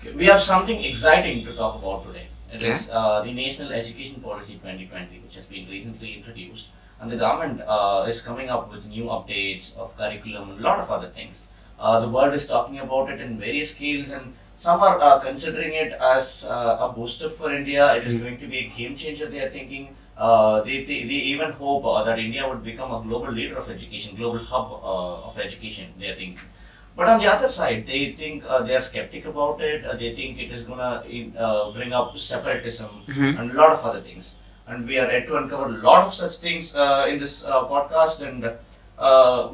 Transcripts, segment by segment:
We have something exciting to talk about today. It Okay. is the National Education Policy 2020, which has been recently introduced, and the government is coming up with new updates of curriculum and a lot of other things. The world is talking about it in various scales, and some are considering it as a booster for India. It is going to be a game changer. They are thinking. They even hope that India would become a global leader of education, global hub of education. They are thinking. But on the other side, they think they are skeptic about it. They think it is gonna bring up separatism Mm-hmm. and a lot of other things. And we are yet to uncover a lot of such things in this podcast. And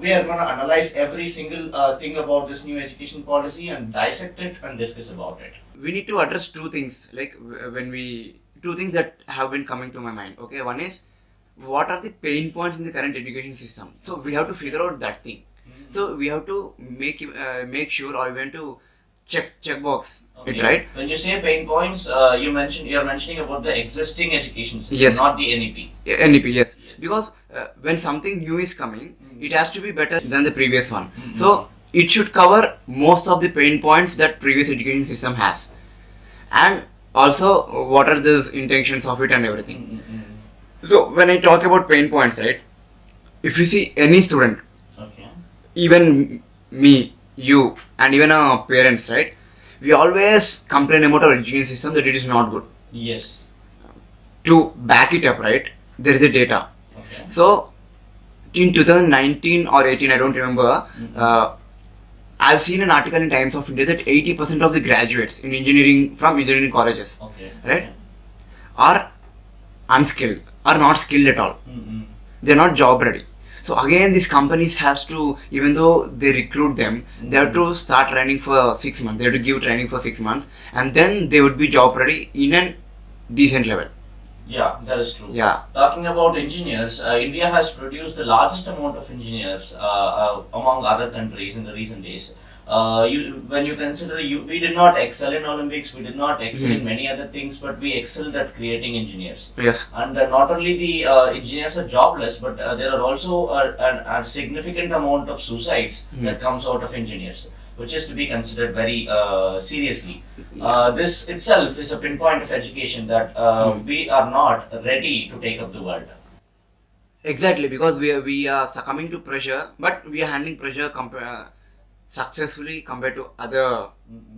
we are gonna analyze every single thing about this new education policy and dissect it and discuss about it. We need to address two things. Like two things that have been coming to my mind. Okay, one is what are the pain points in the current education system. So we have to figure out that thing. So we have to make sure, or we want to checkbox Okay. it, right? When you say pain points, you are mentioning about the existing education system, Yes. not the NEP. NEP, yes. Yes. Because when something new is coming, Mhm. it has to be better than the previous one. Mhm. So it should cover most of the pain points that previous education system has, and also what are the intentions of it and everything. Mm-hmm. So when I talk about pain points, right? If you see any student, Okay. even me, you, and even our parents, right? We always complain about our education system that it is not good. Yes. To back it up, right? There is a data. Okay. So in 2019 or 18, I don't remember. Mhm. I've seen an article in Times of India that 80% of the graduates in engineering from engineering colleges, Okay. right, are unskilled, are not skilled at all. Mm-hmm. They're not job ready. So again, these companies has to, even though they recruit them, they have to start training for 6 months. They have to give training for 6 months, and then they would be job ready in a decent level. Yeah, that is true. Yeah. Talking about engineers, India has produced the largest amount of engineers among other countries in the recent days. When you consider we did not excel in Olympics, we did not excel in many other things, but we excelled at creating engineers. Yes. And not only the engineers are jobless, but there are also a significant amount of suicides that comes out of engineers, which is to be considered very seriously. This itself is a pinpoint of education that we are not ready to take up the world. Exactly, because we are succumbing to pressure, but we are handling pressure successfully compared to other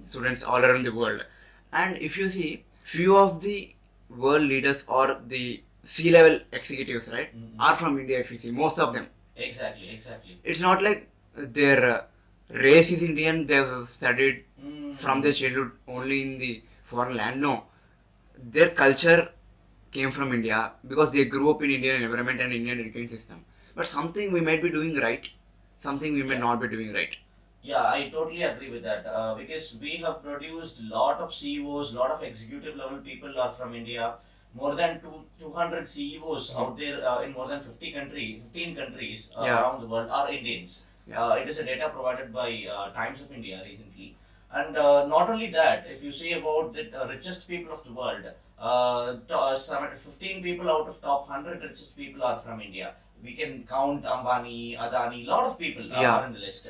students all around the world. And if you see, few of the world leaders or the C-level executives, right, are from India. If you see, most of them. Exactly, exactly. It's not like their race is Indian. They've studied from their childhood only in the foreign land. No, their culture came from India because they grew up in Indian environment and Indian education system. But something we might be doing right, something we may not be doing right. Yeah, I totally agree with that because we have produced a lot of CEOs, lot of executive level people are from India. More than 200 CEOs out there in more than 15 countries Yeah. around the world are Indians. Yeah. It is a data provided by Times of India recently. And not only that, if you say about the richest people of the world, 15 people out of top 100 richest people are from India. We can count Ambani, Adani, lot of people Yeah. are in the list.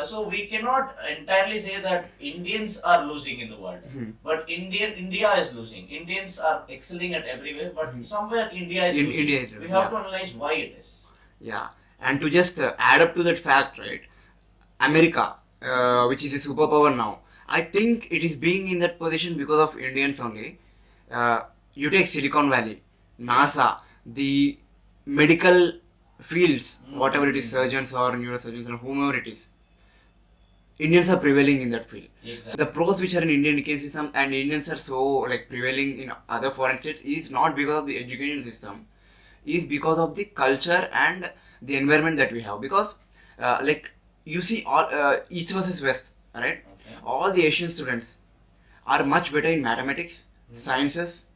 So we cannot entirely say that Indians are losing in the world, but India is losing. Indians are excelling at everywhere, but somewhere India is losing. India is we losing, have yeah. to analyze why it is. Yeah, and to just add up to that fact, right? America, which is a superpower now, I think it is being in that position because of Indians only. You take Silicon Valley, NASA, the medical fields, whatever it is, surgeons or neurosurgeons or whomever it is, Indians are prevailing in that field. Exactly. So the pros which are in Indian education system and Indians are so like prevailing in other foreign states is not because of the education system, is because of the culture and the environment that we have. Because like you see all East versus West, right? Okay. All the Asian students are much better in mathematics, sciences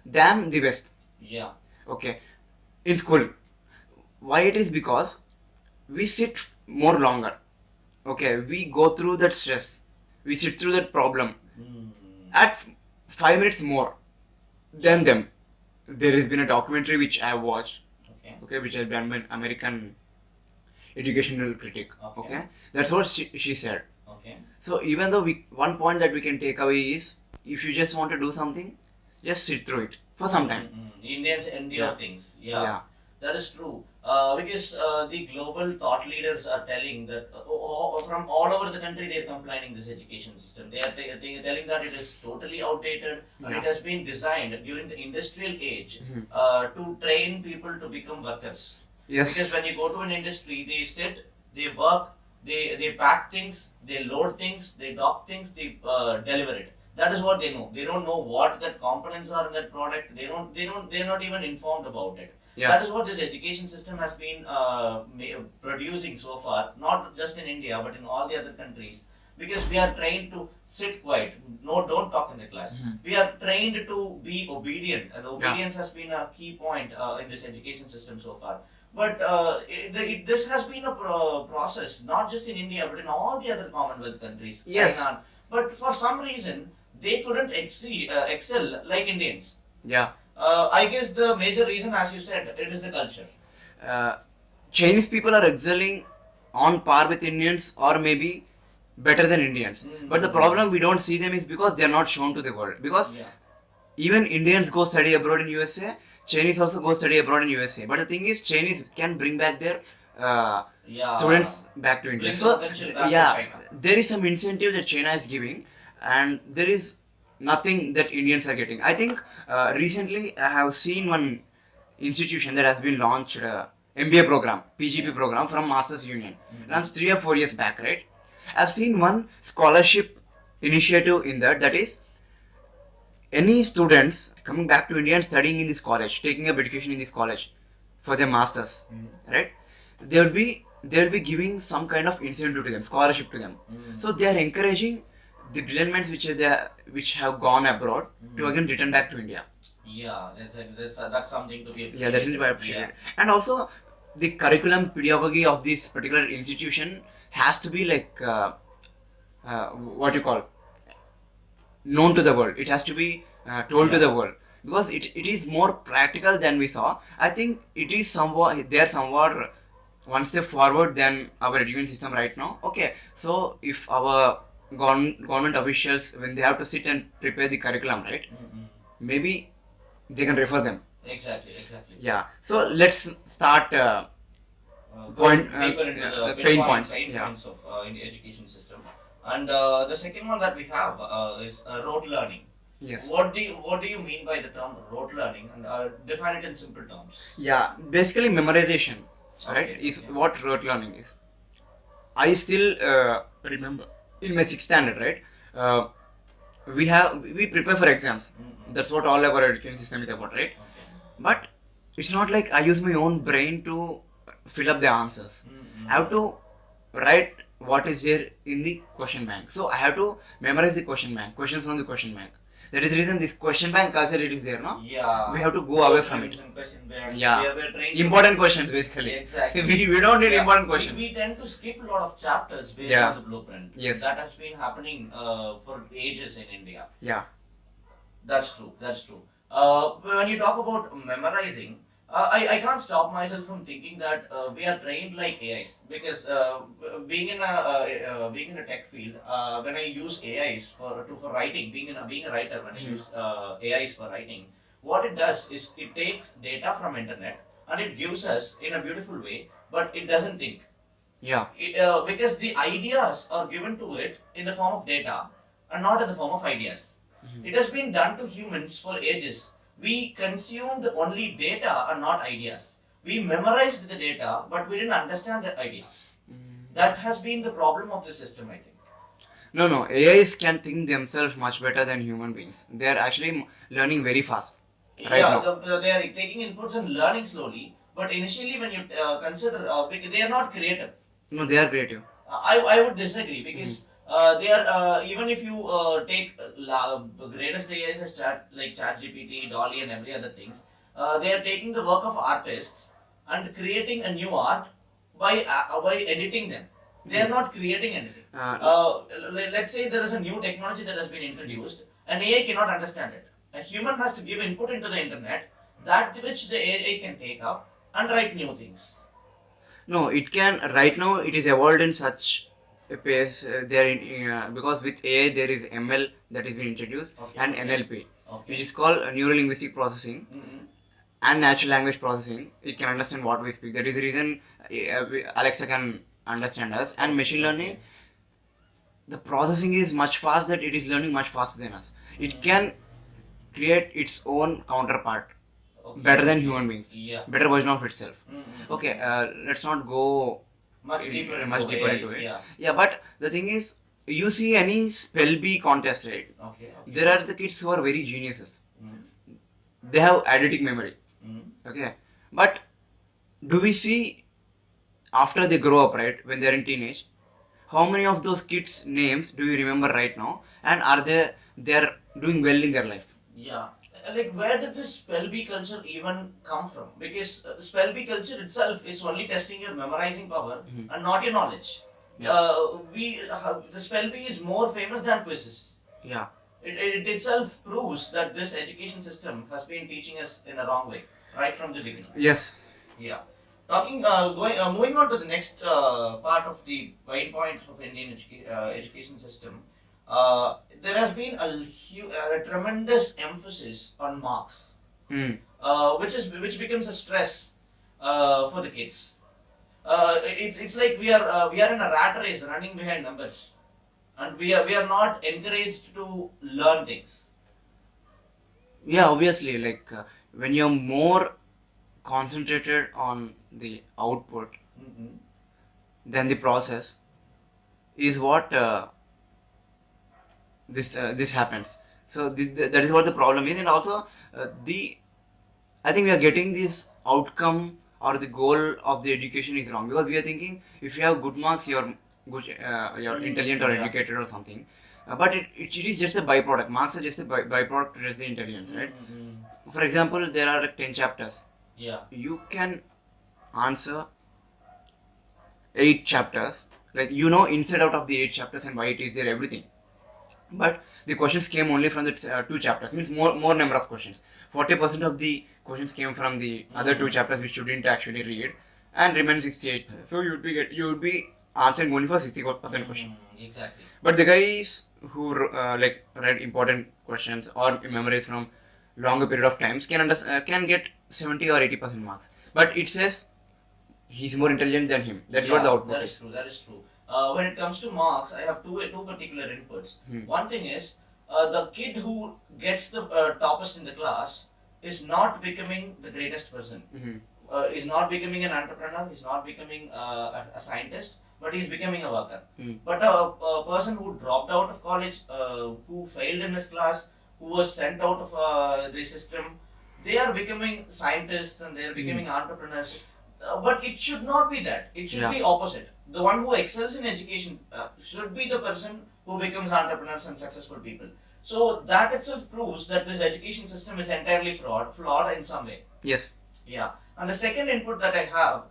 than the West. Yeah. Okay, in school. Why it is because we sit more longer. Okay, we go through that stress. We sit through that problem at 5 minutes more than them. There has been a documentary which I have watched. Okay, which has been an American educational critic. Okay, that's what she said. Okay. So even though one point that we can take away is, if you just want to do something, just sit through it for some time. Indians endure Yeah. things. Yeah, Yeah. that is true. Because the global thought leaders are telling that from all over the country they are complaining this education system. They are telling that it is totally outdated and it Yeah. has been designed during the industrial age to train people to become workers. Yes. Because when you go to an industry, they sit, they work, they pack things, they load things, they dock things, they deliver it. That is what they know. They don't know what that components are in that product. They're not even informed about it. Yeah. That is what this education system has been producing so far, not just in India but in all the other countries. Because we are trained to sit quiet, no, don't talk in the class. We are trained to be obedient, and obedience has been a key point in this education system so far. But this has been a process, not just in India, but in all the other Commonwealth countries, Yes. China. But for some reason, they couldn't excel like Indians. Yeah. I guess the major reason, as you said, it is the culture. Chinese people are excelling on par with Indians, or maybe better than Indians. But the problem we don't see them is because they are not shown to the world. Because even Indians go study abroad in USA, Chinese also go study abroad in USA. But the thing is, Chinese can bring back their students back to India. Bring So potential back to China. there is some incentive that China is giving, and there is nothing that Indians are getting. I think recently I have seen one institution that has been launched, MBA program, PGP program from Masters Union. Around 3 or 4 years back, right? I've seen one scholarship initiative in that is, any students coming back to India and studying in this college, taking up education in this college for their masters, right? They will be giving some kind of incentive to them, scholarship to them. So they are encouraging the brilliant minds which have gone abroad to again return back to India. Yeah, that's something to be appreciated. Yeah, that is why I appreciate it. And also, the curriculum pedagogy of this particular institution has to be like what you call, known to the world. It has to be told to the world, because it is more practical than we saw. I think it is somewhat one step forward than our education system right now. Okay, so if our government officials, when they have to sit and prepare the curriculum, right, maybe they can refer them. Exactly. Yeah. So let's start Going deeper into the pain points. Pain Yeah. points of in the education system. And the second one that we have is rote learning. Yes. What do you mean by the term rote learning, and define it in simple terms? Yeah, basically memorization, right, Okay, is yeah. what rote learning is. I still remember in my 6th standard, right, we prepare for exams. That's what all our education system is about, right? But it's not like I use my own brain to fill up the answers. I have to write what is there in the question bank. So I have to memorize the question bank, questions from the question bank. That is the reason this question bank culture, it is there, no? Yeah. We have to go away from it. Yeah. We are trained Important questions, basically. Exactly. We don't need important questions. We tend to skip a lot of chapters based Yeah. on the blueprint. Yes. That has been happening for ages in India. Yeah. That's true. When you talk about memorizing, I can't stop myself from thinking that we are trained like AIs, because being in a tech field, when I use AIs for writing, being a writer, when I use AIs for writing, what it does is it takes data from internet and it gives us in a beautiful way, but it doesn't think. Yeah. Because the ideas are given to it in the form of data and not in the form of ideas. It has been done to humans for ages. We consumed only data and not ideas. We memorized the data, but we didn't understand the idea. That has been the problem of the system, I think. No. AIs can think themselves much better than human beings. They are actually learning very fast. Right now. They are taking inputs and learning slowly, but initially when you consider, they are not creative. No, they are creative. I would disagree, because they are even if you take greatest AIs like ChatGPT, Dolly, and every other things, they are taking the work of artists and creating a new art by editing them. They are not creating anything. Let's say there is a new technology that has been introduced, and AI cannot understand it. A human has to give input into the internet, that which the AI can take up and write new things. No, it can. Right now, it is evolved in such pace there because with AI there is ML that is being introduced and NLP, which is called neuro linguistic processing and natural language processing. It can understand what we speak. That is the reason Alexa can understand us. And machine learning, the processing is much fast that it is learning much faster than us. It can create its own counterpart better than human beings. Yeah. Better version of itself. Okay, let's not go Much deeper into it. Yeah. Yeah, but the thing is, you see any spell bee contest, right? Okay. There are the kids who are very geniuses. They have eidetic memory. Okay, but do we see after they grow up, right, when they're in teenage, how many of those kids' names do you remember right now, and are they're doing well in their life? Yeah. Like, where did this spell bee culture even come from? Because spell bee culture itself is only testing your memorizing power and not your knowledge. Yeah. The spell bee is more famous than quizzes. Yeah. It itself proves that this education system has been teaching us in a wrong way right from the beginning. Yes. Yeah. Moving on to the next part of the main points of Indian education system. There has been a tremendous emphasis on marks, which becomes a stress for the kids. It's like we are in a rat race running behind numbers, and we are not encouraged to learn things. Yeah, obviously, like when you're more concentrated on the output than the process, is what this happens. So that is what the problem is, and also the I think we are getting this outcome or the goal of the education is wrong, because we are thinking if you have good marks you're good, you're intelligent or educated or something, but it is just a byproduct. Marks are just a byproduct to the intelligence, right? For example, there are like 10 chapters. Yeah. You can answer 8 chapters, like you know inside out of the 8 chapters and why it is there, everything. But the questions came only from the 2 chapters, means more number of questions. 40% of the questions came from the other 2 chapters which you didn't actually read, and remain 68. So you would be answering only for 60% questions. Exactly. But the guys who like read important questions or memorized from longer period of times can get 70 or 80% marks. But it says he's more intelligent than him. That's what the output is. That is true. When it comes to marks, I have two particular inputs. One thing is the kid who gets the toppest in the class is not becoming the greatest person. Is not becoming an entrepreneur. He's not becoming a scientist, but he's becoming a worker. But a person who dropped out of college, who failed in his class, who was sent out of the system, they are becoming scientists and they are becoming entrepreneurs. But it should not be that. It should be opposite. The one who excels in education should be the person who becomes entrepreneurs and successful people. So that itself proves that this education system is entirely flawed in some way. Yes. Yeah. And the second input that I have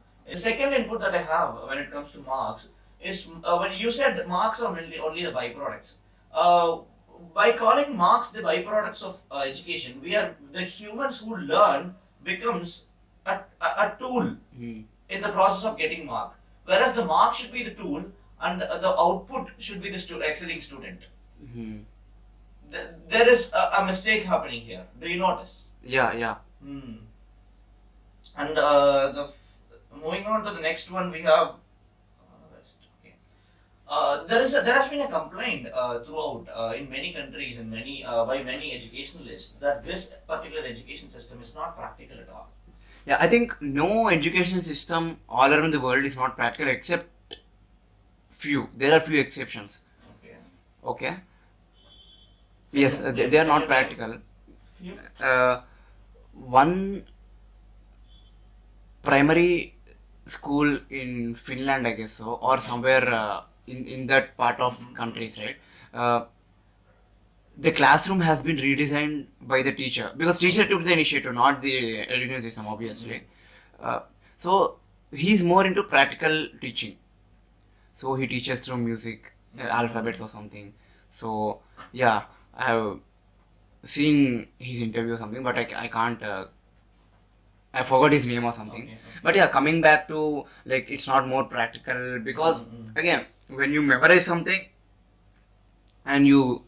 when it comes to marks is when you said marks are only the byproducts. By calling marks the byproducts of education, we are the humans who learn becomes a tool in the process of getting mark, whereas the mark should be the tool and the output should be the excelling student. There is a mistake happening here. Do you notice? Yeah. And moving on to the next one, we have there has been a complaint throughout in many countries and by many educationalists that this particular education system is not practical at all. Yeah, I think no education system all around the world is not practical except few. There are few exceptions. Okay. Yes, they are not practical. One primary school in Finland, I guess so, or somewhere in that part of countries, right? The classroom has been redesigned by the teacher, because teacher took the initiative, not the education system, obviously. So he's more into practical teaching. So he teaches through music, alphabets or something. So yeah, I have seen his interview or something, but I can't. I forgot his name or something. But yeah, coming back to like it's not more practical because again when you memorize something and you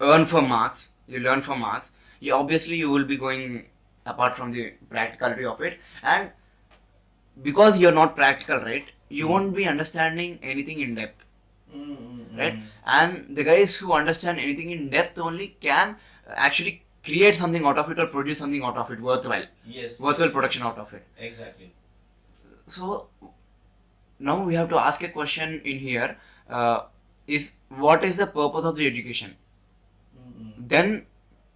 learn for marks, you obviously you will be going apart from the practicality of it, and because you're not practical, right, you won't be understanding anything in depth, right? And the guys who understand anything in depth only can actually create something out of it or produce something out of it worthwhile. Yes. Worthwhile yes, production yes. out of it. Exactly. So now we have to ask a question in here, is what is the purpose of the education? Then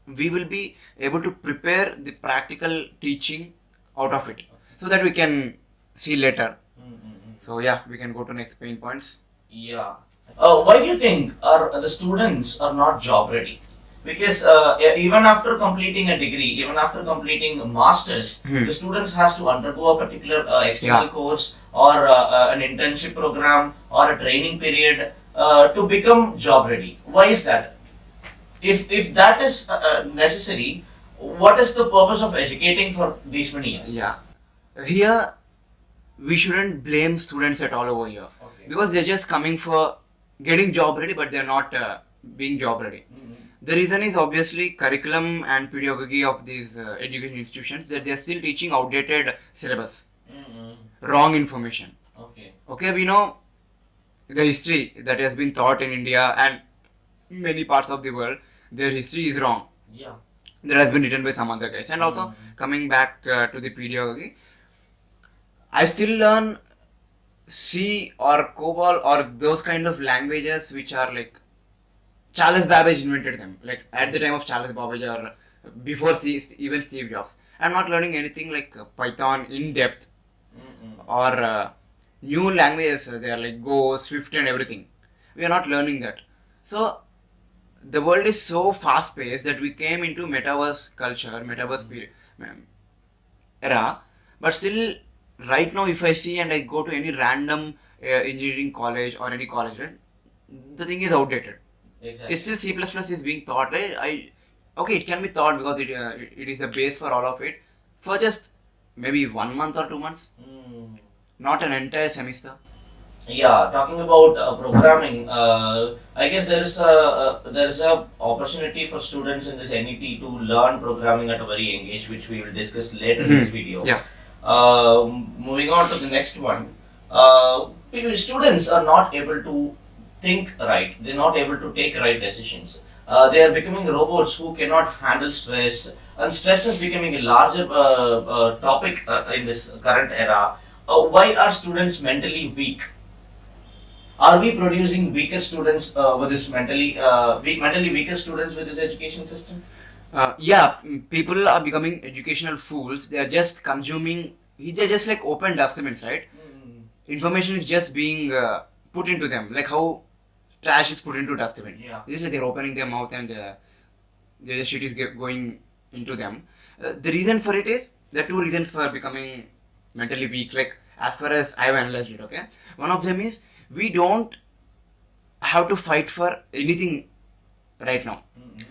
we will be able to prepare the practical teaching out of it, so that we can see later. So yeah, we can go to next pain points. Yeah. Why do you think the students are not job ready? Because even after completing a degree, even after completing a master's, the students has to undergo a particular external Yeah. course or an internship program or a training period to become job ready. Why is that? If that is necessary, what is the purpose of educating for these many years? Yeah. Here we shouldn't blame students at all over here, Okay. because they're just coming for getting job ready, but they're not being job ready. The reason is obviously curriculum and pedagogy of these education institutions, that they're still teaching outdated syllabus, wrong information. Okay. Okay, we know the history that has been taught in India and many parts of the world, their history is wrong. Yeah. That has been written by some other guys. And also, coming back to the pedagogy, I still learn C or COBOL or those kind of languages which are like Charles Babbage invented them, like at the time of Charles Babbage or before even Steve Jobs. I'm not learning anything like Python in depth or new languages. They are like Go, Swift, and everything. We are not learning that. So the world is so fast paced that we came into metaverse culture, metaverse period, era, but still right now if I see and I go to any random engineering college or any college, right, the thing is outdated. Exactly. Still C++ is being taught, right? Okay, it can be taught because it is a base for all of it for just maybe 1 month or 2 months, not an entire semester. Yeah, talking about programming, I guess there is a opportunity for students in this NEP to learn programming at a very young age, which we will discuss later in this video. Yeah. Moving on to the next one, students are not able to think right. They're not able to take right decisions. They are becoming robots who cannot handle stress, and stress is becoming a larger topic in this current era. Why are students mentally weak? Are we producing weaker students with this mentally weaker students with this education system? Yeah, people are becoming educational fools. They are just consuming. They're just like open dustbins, right? Information is just being put into them, like how trash is put into dustbin. Yeah. It's just like they're opening their mouth and the shit is going into them. The reason for it is, there are two reasons for becoming mentally weak. Like as far as I've analyzed it, okay, one of them is we don't have to fight for anything right now.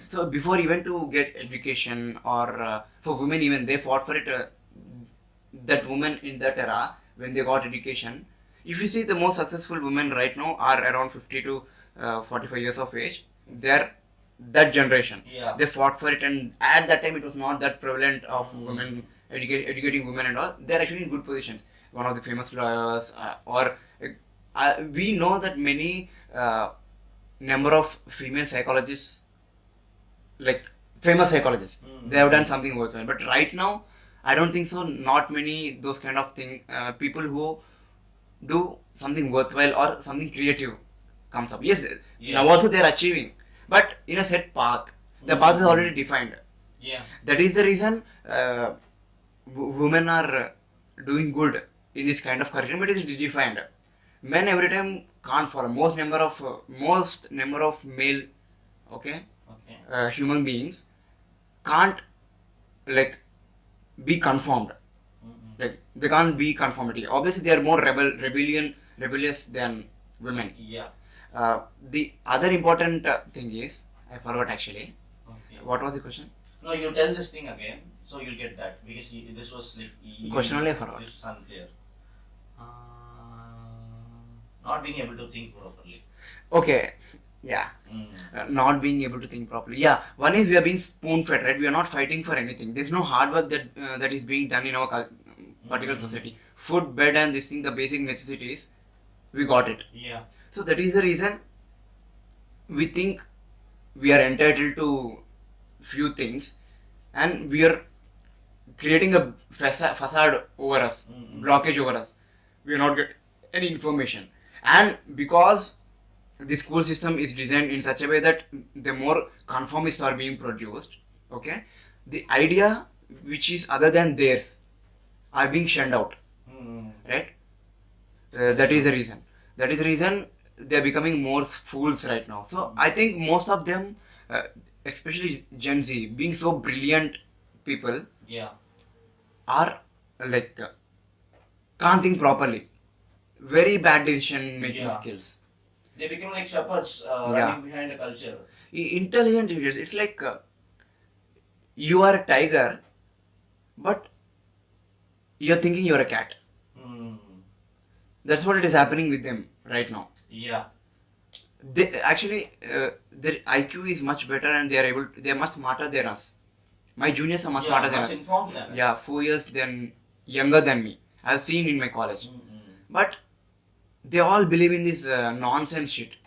So before even to get education or for women even they fought for it. That women in that era when they got education, if you see the most successful women right now are around 50 to 45 years of age. They're that generation. Yeah. They fought for it, and at that time it was not that prevalent of women educating women and all. They're actually in good positions. One of the famous lawyers we know that many number of female psychologists, like famous psychologists, they have done something worthwhile. But right now, I don't think so. Not many those kind of people who do something worthwhile or something creative comes up. Yes, Yeah. now also they are achieving, but in a set path. The path is already defined. Yeah. That is the reason women are doing good in this kind of curriculum. It is defined. Men every time can't follow. Most number of male, okay, human beings can't like be conformed. Like they can't be conformity. Obviously, they are more rebellious than women. Yeah. The other important thing is, I forgot actually. Okay. What was the question? No, you tell this thing again, so you'll get that because this was like Question only I forgot. This is unclear. Not being able to think properly. Okay, yeah. Not being able to think properly. Yeah, one is we are being spoon fed, right? We are not fighting for anything. There's no hard work that is being done in our particular society. Food, bed, and this thing, the basic necessities, we got it. Yeah. So that is the reason we think we are entitled to few things, and we are creating a facade over us, blockage over us. We are not getting any information, and because the school system is designed in such a way that the more conformists are being produced, okay, the idea which is other than theirs are being shunned out, right? That is the reason. That is the reason they are becoming more fools right now. So I think most of them, especially Gen Z, being so brilliant people, Yeah. are like can't think properly. Very bad decision making Yeah. skills. They become like shepherds Yeah. running behind a culture. Intelligent idiots. It's like you are a tiger, but you're thinking you're a cat. That's what it is happening with them right now. Yeah. They actually their IQ is much better and they are much smarter than us. My juniors are much smarter than much us. informed than us. Yeah, 4 years younger than me. I've seen in my college. But they all believe in this nonsense shit.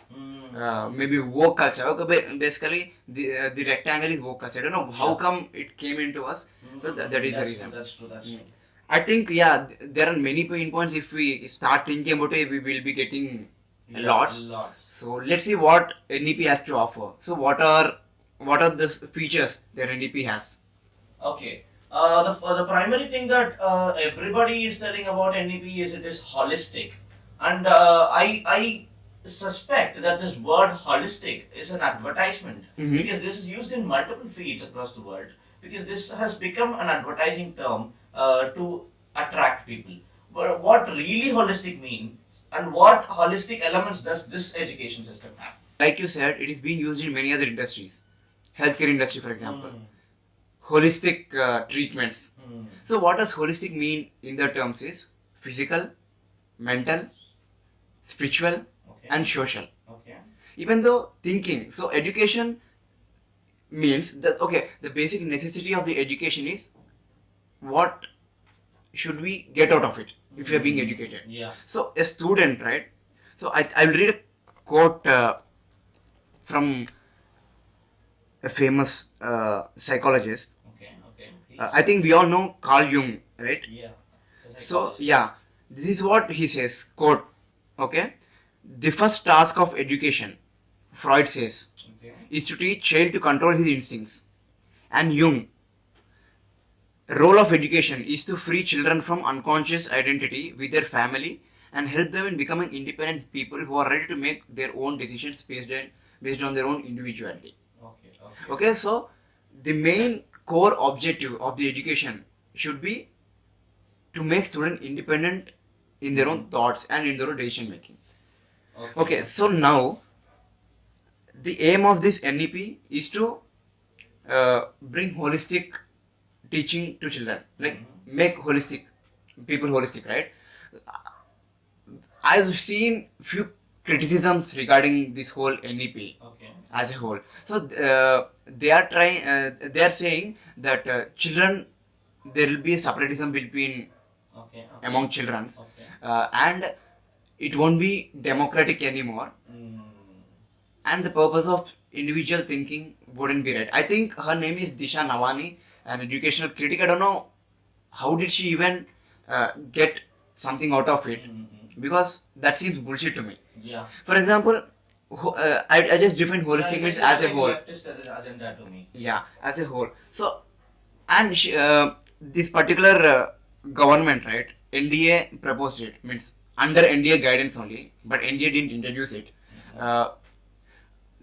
Maybe woke culture. Okay, basically, the rectangle is woke culture. I don't know how come it came into us. So that is the That's reason. true. That's true. That's true. I think, yeah, there are many pain points. If we start thinking about it, we will be getting lots. So let's see what NEP has to offer. So what are the features that NEP has? Okay. The primary thing that everybody is telling about NEP is it is holistic, and I suspect that this word holistic is an advertisement because this is used in multiple fields across the world because this has become an advertising term to attract people. But what really holistic means and what holistic elements does this education system have? Like you said, it is being used in many other industries. Healthcare industry, for example. Holistic treatments. So what does holistic mean in the terms is physical, mental, spiritual, and social. Okay. Even though thinking, so education means that the basic necessity of the education is what should we get out of it if we are being educated. Yeah. So a student, right? So I will read a quote from a famous psychologist. Okay. I think we all know Carl Jung, right? Yeah. So yeah, this is what he says. Quote. Okay. The first task of education, Freud says, is to teach child to control his instincts. And Jung, role of education is to free children from unconscious identity with their family and help them in becoming independent people who are ready to make their own decisions based on their own individuality. Okay, so the main core objective of the education should be to make students independent in their own thoughts and in their own decision making. Okay, so now the aim of this NEP is to bring holistic teaching to children, like make people holistic, right? I've seen few criticisms regarding this whole NEP as a whole. So they are saying that children, there will be a separatism between among children, and it won't be democratic anymore. And the purpose of individual thinking wouldn't be right. I think her name is Disha Navani, an educational critic. I don't know how did she even get something out of it, because that seems bullshit to me. Yeah. For example, I just define holistic means as a whole. Leftist agenda to me. Yeah, as a whole. So, and this particular government, right? NDA proposed it, means under NDA guidance only, but NDA didn't introduce it.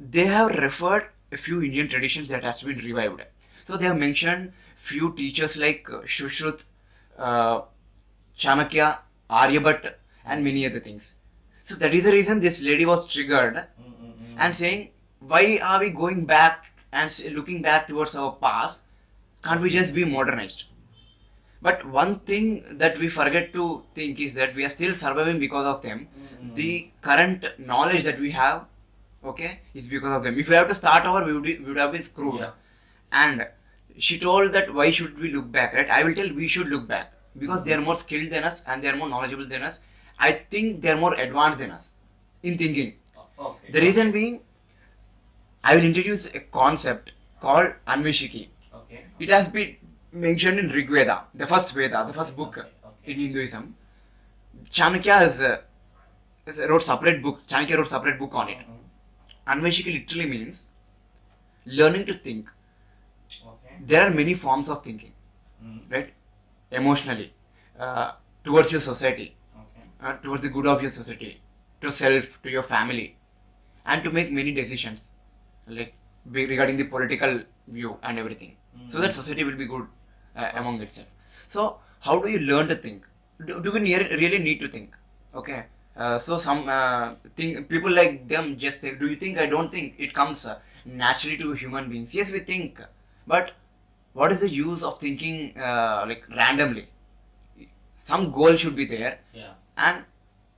They have referred a few Indian traditions that has been revived. So they have mentioned few teachers like Shushruth, Chanakya, Aryabhat, and many other things. So that is the reason this lady was triggered and saying, why are we going back and looking back towards our past? Can't we just be modernized? But one thing that we forget to think is that we are still surviving because of them. The current knowledge that we have, okay, is because of them. If we have to start over, we would have been screwed. Yeah. And she told that why should we look back, right? I will tell we should look back because they are more skilled than us and they are more knowledgeable than us. I think they are more advanced than us in thinking. Okay. The reason being, I will introduce a concept called Anveshiki. Okay. It has been mentioned in Rig Veda, the first Veda, the first book Okay. in Hinduism. Chanakya wrote separate book. Chanakya wrote separate book on it. Anveshiki literally means learning to think. Okay. There are many forms of thinking, right? Emotionally, towards your society, Okay. towards the good of your society, to self, to your family, and to make many decisions, like regarding the political view and everything, so that society will be good among itself. So, how do you learn to think? Do we really need to think? Okay. So some people like them just think, do you think? I don't think. It comes naturally to human beings. Yes, we think, but what is the use of thinking like randomly? Some goal should be there, Yeah. and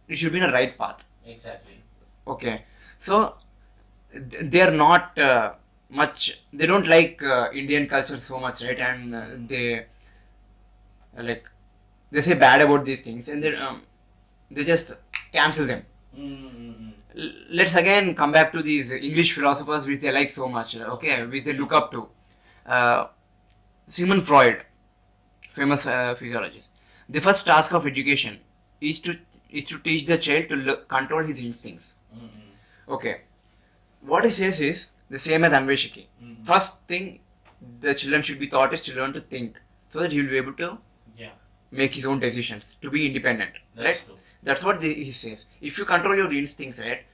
it should be in a right path. Exactly. Okay, so they are not much. They don't like Indian culture so much, right? And like they say bad about these things, and they just cancel them. Let's again come back to these English philosophers which they like so much, okay, which they look up to. Sigmund Freud, famous physiologist. The first task of education is to teach the child to control his instincts. Okay, what he says is the same as Anveshiki. First thing the children should be taught is to learn to think, so that he will be able to make his own decisions, to be independent. That's right? true. That's what he says. If you control your instincts, right,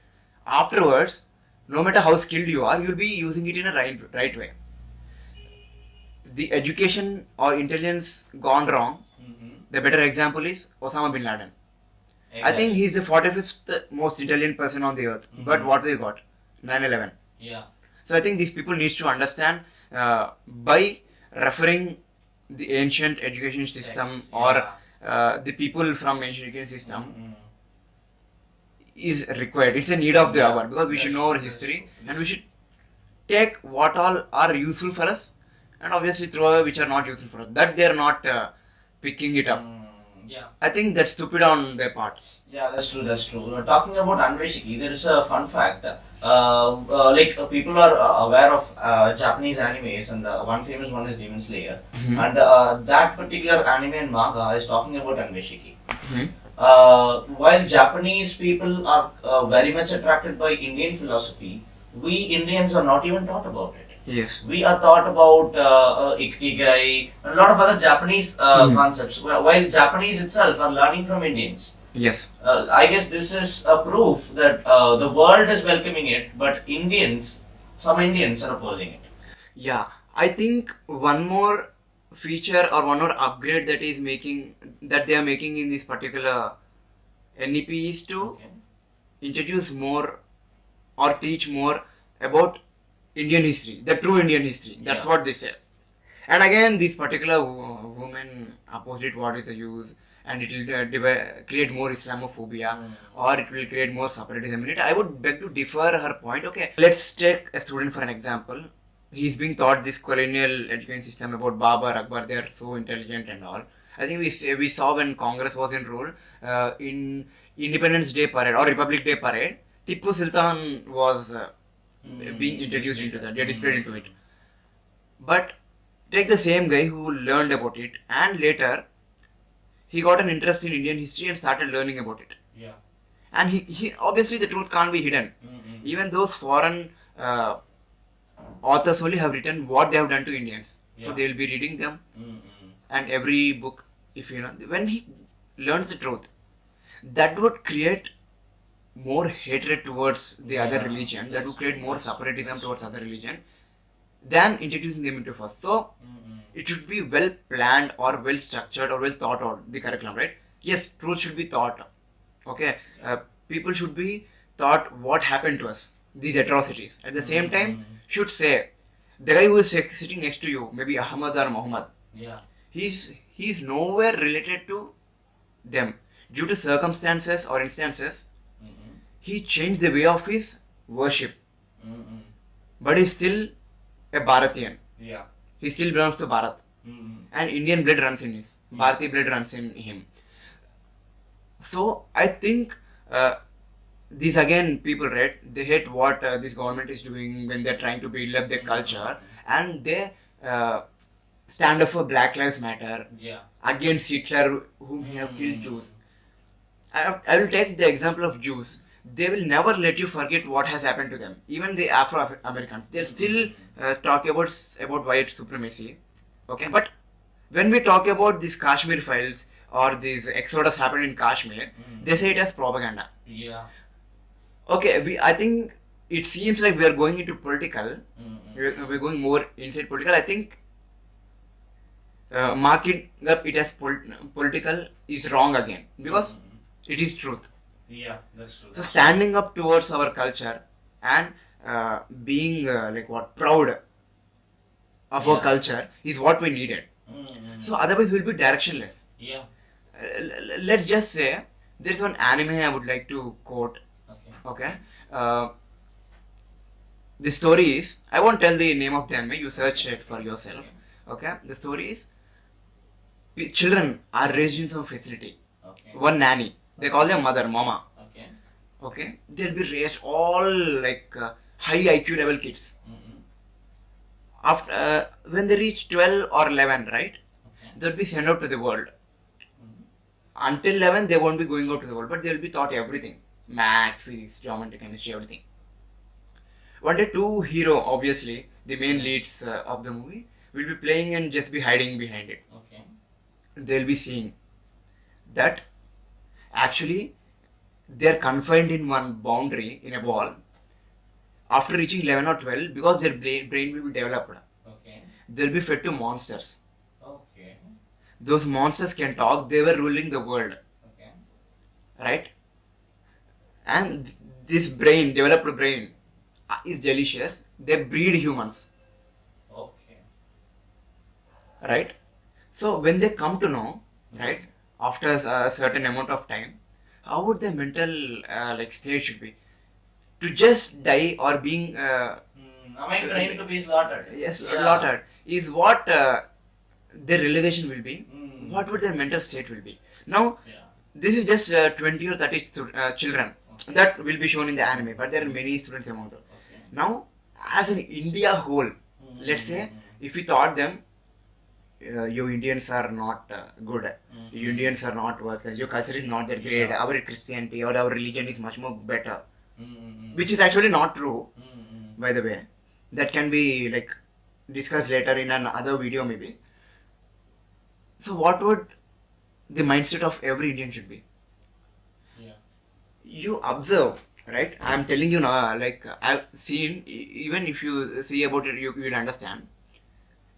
afterwards, no matter how skilled you are, you'll be using it in a right way. The education or intelligence gone wrong, the better example is Osama bin Laden. I think he's the 45th most intelligent person on the earth. But what they got? 9/11. Yeah. So I think these people needs to understand by referring the ancient education system or the people from ancient education system is required. It's a need of the hour because we should know our history and we should take what all are useful for us and obviously throw away which are not useful for us. That they are not picking it up. Yeah. I think that's stupid on their part. Yeah, that's true. That's true. Talking about Anveshiki, there is a fun fact. People are aware of Japanese animes, and one famous one is Demon Slayer, and that particular anime and manga is talking about Anveshiki. While Japanese people are very much attracted by Indian philosophy, we Indians are not even taught about it. Yes. We are taught about Ikigai and a lot of other Japanese concepts, while Japanese itself are learning from Indians. Yes. I guess this is a proof that the world is welcoming it, but some Indians are opposing it. Yeah, I think one more feature or one more upgrade that they are making in this particular NEP is to introduce more or teach more about Indian history, the true Indian history. That's what they say. And again, this particular woman opposed it. What is the use? And it will create more Islamophobia or it will create more separatism in it. I would beg to differ her point. Okay, let's take a student for an example. He's being taught this colonial education system about Babur, Akbar. They are so intelligent and all. I think we saw when Congress was in rule in Independence Day parade or Republic Day parade, Tipu Sultan was being introduced into that. They are displayed into it. But take the same guy who learned about it and later he got an interest in Indian history and started learning about it. Yeah. And he obviously the truth can't be hidden. Even those foreign authors only have written what they have done to Indians. So they will be reading them. And every book, if you know, when he learns the truth, that would create more hatred towards the other religion. That would create more separatism towards other religion than introducing them into first. So it should be well planned or well structured or well thought out, the curriculum, right? Yes, truth should be taught. Okay, people should be taught what happened to us, these atrocities. At the same time, should say the guy who is sitting next to you, maybe Ahmad or Muhammad, he's nowhere related to them due to circumstances or instances. he changed the way of his worship, Mm-mm. but he's still a Bharatian. Yeah. He still belongs to Bharat, Mm-mm. and Indian blood runs in his. Bharati blood runs in him. So I think these again people, right? They hate what this government is doing when they're trying to build up their culture, and they stand up for Black Lives Matter Yeah. against Hitler, whom he have killed Jews. I will take the example of Jews. They will never let you forget what has happened to them. Even the Afro Americans, they still talk about white supremacy. Okay, but when we talk about these Kashmir files or these exodus happened in Kashmir, they say it as propaganda. Yeah. Okay, I think it seems like we are going into political. We're going more inside political. I think marking up it as political is wrong again because it is truth. Yeah, that's true. So standing up towards our culture and being proud of our culture is what we needed. So otherwise we'll be directionless. Yeah. Let's just say there's one anime I would like to quote. Okay. The story is, I won't tell the name of the anime, you search it for yourself. Okay. The story is, children are raised in some facility. Okay. One nanny. They call them mother, mama. Okay. Okay. They'll be raised all like high IQ level kids. After when they reach 12 or 11, right? They'll be sent out to the world. Until 11, they won't be going out to the world, but they'll be taught everything. Maths, physics, geometry, chemistry, everything. One day, two hero, obviously, the main leads of the movie, will be playing and just be hiding behind it. Okay. They'll be seeing that actually they're confined in one boundary in a wall. After reaching 11 or 12, because their brain will be developed, Okay. they'll be fed to monsters. Okay. Those monsters can talk, they were ruling the world. Okay. Right? And this brain, developed brain, is delicious. They breed humans. Okay. Right? So when they come to know, right, after a certain amount of time, how would their mental state should be? To just die or being Am I trained to be slaughtered? yes, Yeah. slaughtered is what their realization will be. Mm. What would their mental state will be? Now, Yeah. this is just 20 or 30 children Okay. that will be shown in the anime, but there are many students among them. Okay. Now, as an India whole, let's say, if we thought them, you Indians are not good, you Indians are not worthless, your culture is not that great, our Christianity or our religion is much more better, which is actually not true, by the way. That can be like discussed later in another video maybe. So what would the mindset of every Indian should be? Yeah. You observe, right? I'm telling you now, like I've seen, even if you see about it, you will understand.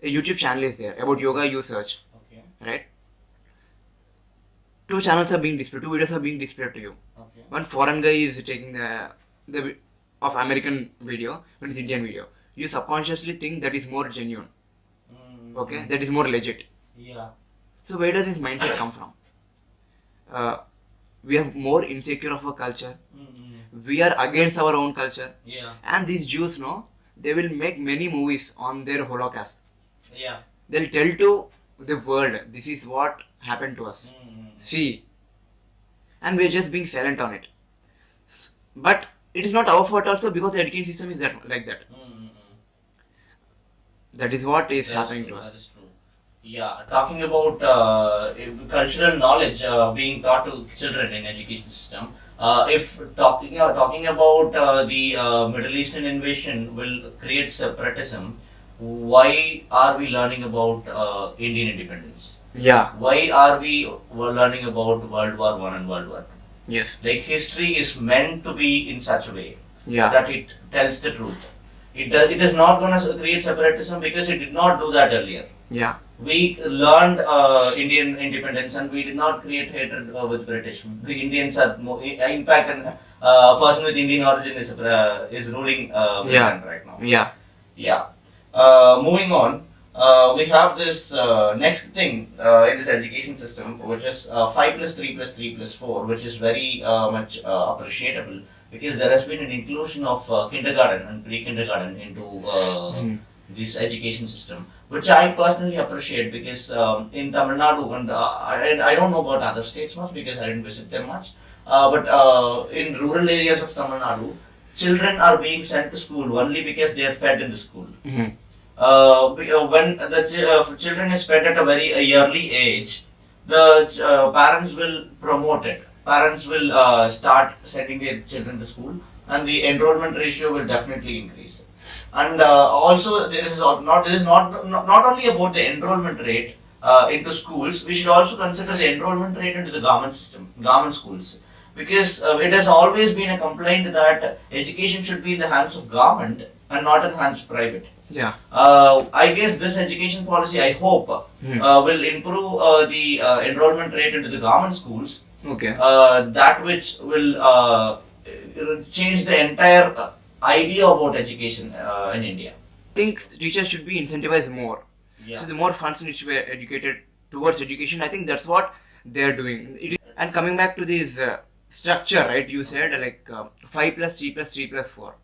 A YouTube channel is there about yoga, you search, Okay. right? Two channels are being displayed, two videos are being displayed to you. Okay. One foreign guy is taking the of American video, one is Indian video. You subconsciously think that is more genuine, okay? That is more legit. Yeah. So where does this mindset come from? We are more insecure of our culture. We are against our own culture. Yeah. And these Jews know they will make many movies on their Holocaust. Yeah. They'll tell to the world, this is what happened to us. See. And we're just being silent on it. But it is not our fault also because the education system is like that. That is what is happening to That us. is true. Yeah, talking about cultural knowledge being taught to children in education system. If talking about the Middle Eastern invasion will create separatism, why are we learning about Indian independence? Yeah. Why are we learning about World War One and World War Two? Yes. Like history is meant to be in such a way Yeah. that it tells the truth. It is not going to create separatism because it did not do that earlier. Yeah. We learned Indian independence and we did not create hatred with British. The Indians are more, in fact, a person with Indian origin is ruling Britain right now. Yeah. Yeah. Moving on, we have this next thing in this education system, which is 5 plus 3 plus 3 plus 4, which is very much appreciable. because there has been an inclusion of kindergarten and pre-kindergarten into this education system, which I personally appreciate because in Tamil Nadu, and I don't know about other states much because I didn't visit them much, but in rural areas of Tamil Nadu, children are being sent to school only because they are fed in the school. When the children is fed at a very early age, the parents will promote it. Parents will start sending their children to school, and the enrollment ratio will definitely increase. And also, this is not only about the enrollment rate into schools. We should also consider the enrollment rate into the government system, government schools, because it has always been a complaint that education should be in the hands of government and not in the hands of private. Yeah. I guess this education policy, I hope, will improve the enrollment rate into the government schools. Okay. That which will change the entire idea about education in India. I think teachers should be incentivized more. Yeah. So the more funds need to be educated towards education. I think that's what they're doing. And coming back to this structure, right? You said like 5 plus 3 plus 3 plus 4.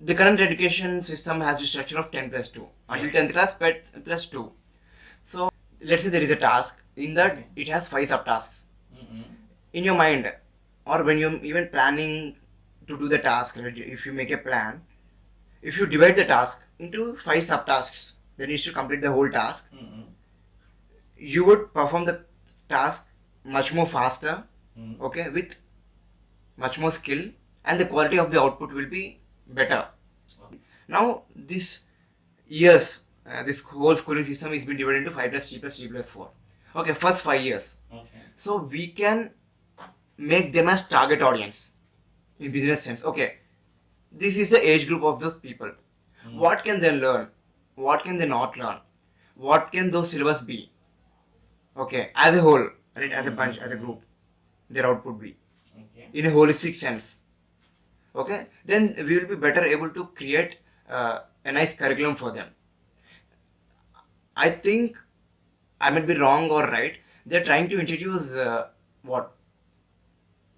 The current education system has the structure of 10 plus 2 until 10th class plus 2. So let's say there is a task. In that it has 5 subtasks. In your mind, or when you're even planning to do the task, right? If you make a plan, if you divide the task into 5 subtasks, then you should complete the whole task. You would perform the task much more faster, okay, with much more skill, and the quality of the output will be better. Now this years, this whole schooling system is been divided into 5 plus 3 plus 3 plus 4. Okay, first 5 years. So we can make them as target audience in business sense. Okay, this is the age group of those people. What can they learn? What can they not learn? What can those syllabus be? Okay, as a whole, right, as a bunch, as a group, their output be in a holistic sense. Okay, then we will be better able to create a nice curriculum for them. I think I might be wrong or right. They're trying to introduce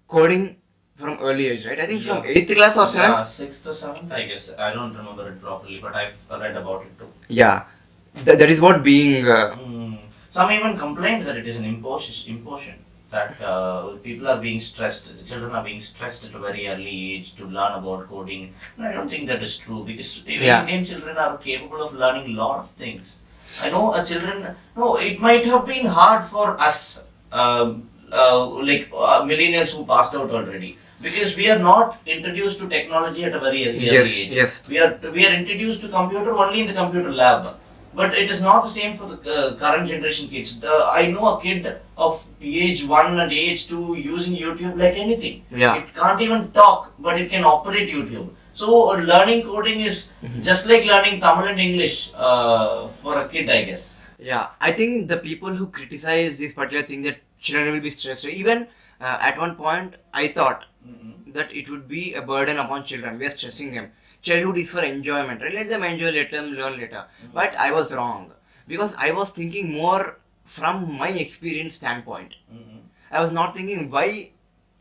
coding from early age, right? I think from 8th class or 7th. 6th or 7th, I guess. I don't remember it properly, but I've read about it too. Yeah, that is what being. Some even complained that it is an imposition. That people are being stressed, the children are being stressed at a very early age to learn about coding. And I don't think that is true because Indian children are capable of learning a lot of things. I know it might have been hard for us, millennials who passed out already, because we are not introduced to technology at a very early age. Yes. We are introduced to computer only in the computer lab. But it is not the same for the current generation kids. I know a kid of age 1 and age 2 using YouTube like anything. Yeah. It can't even talk, but it can operate YouTube. So learning coding is just like learning Tamil and English for a kid, I guess. Yeah, I think the people who criticize this particular thing that children will be stressed, even at one point I thought that it would be a burden upon children. We are stressing them. Childhood is for enjoyment, right? Let them enjoy, let them learn later. But I was wrong because I was thinking more from my experience standpoint. I was not thinking why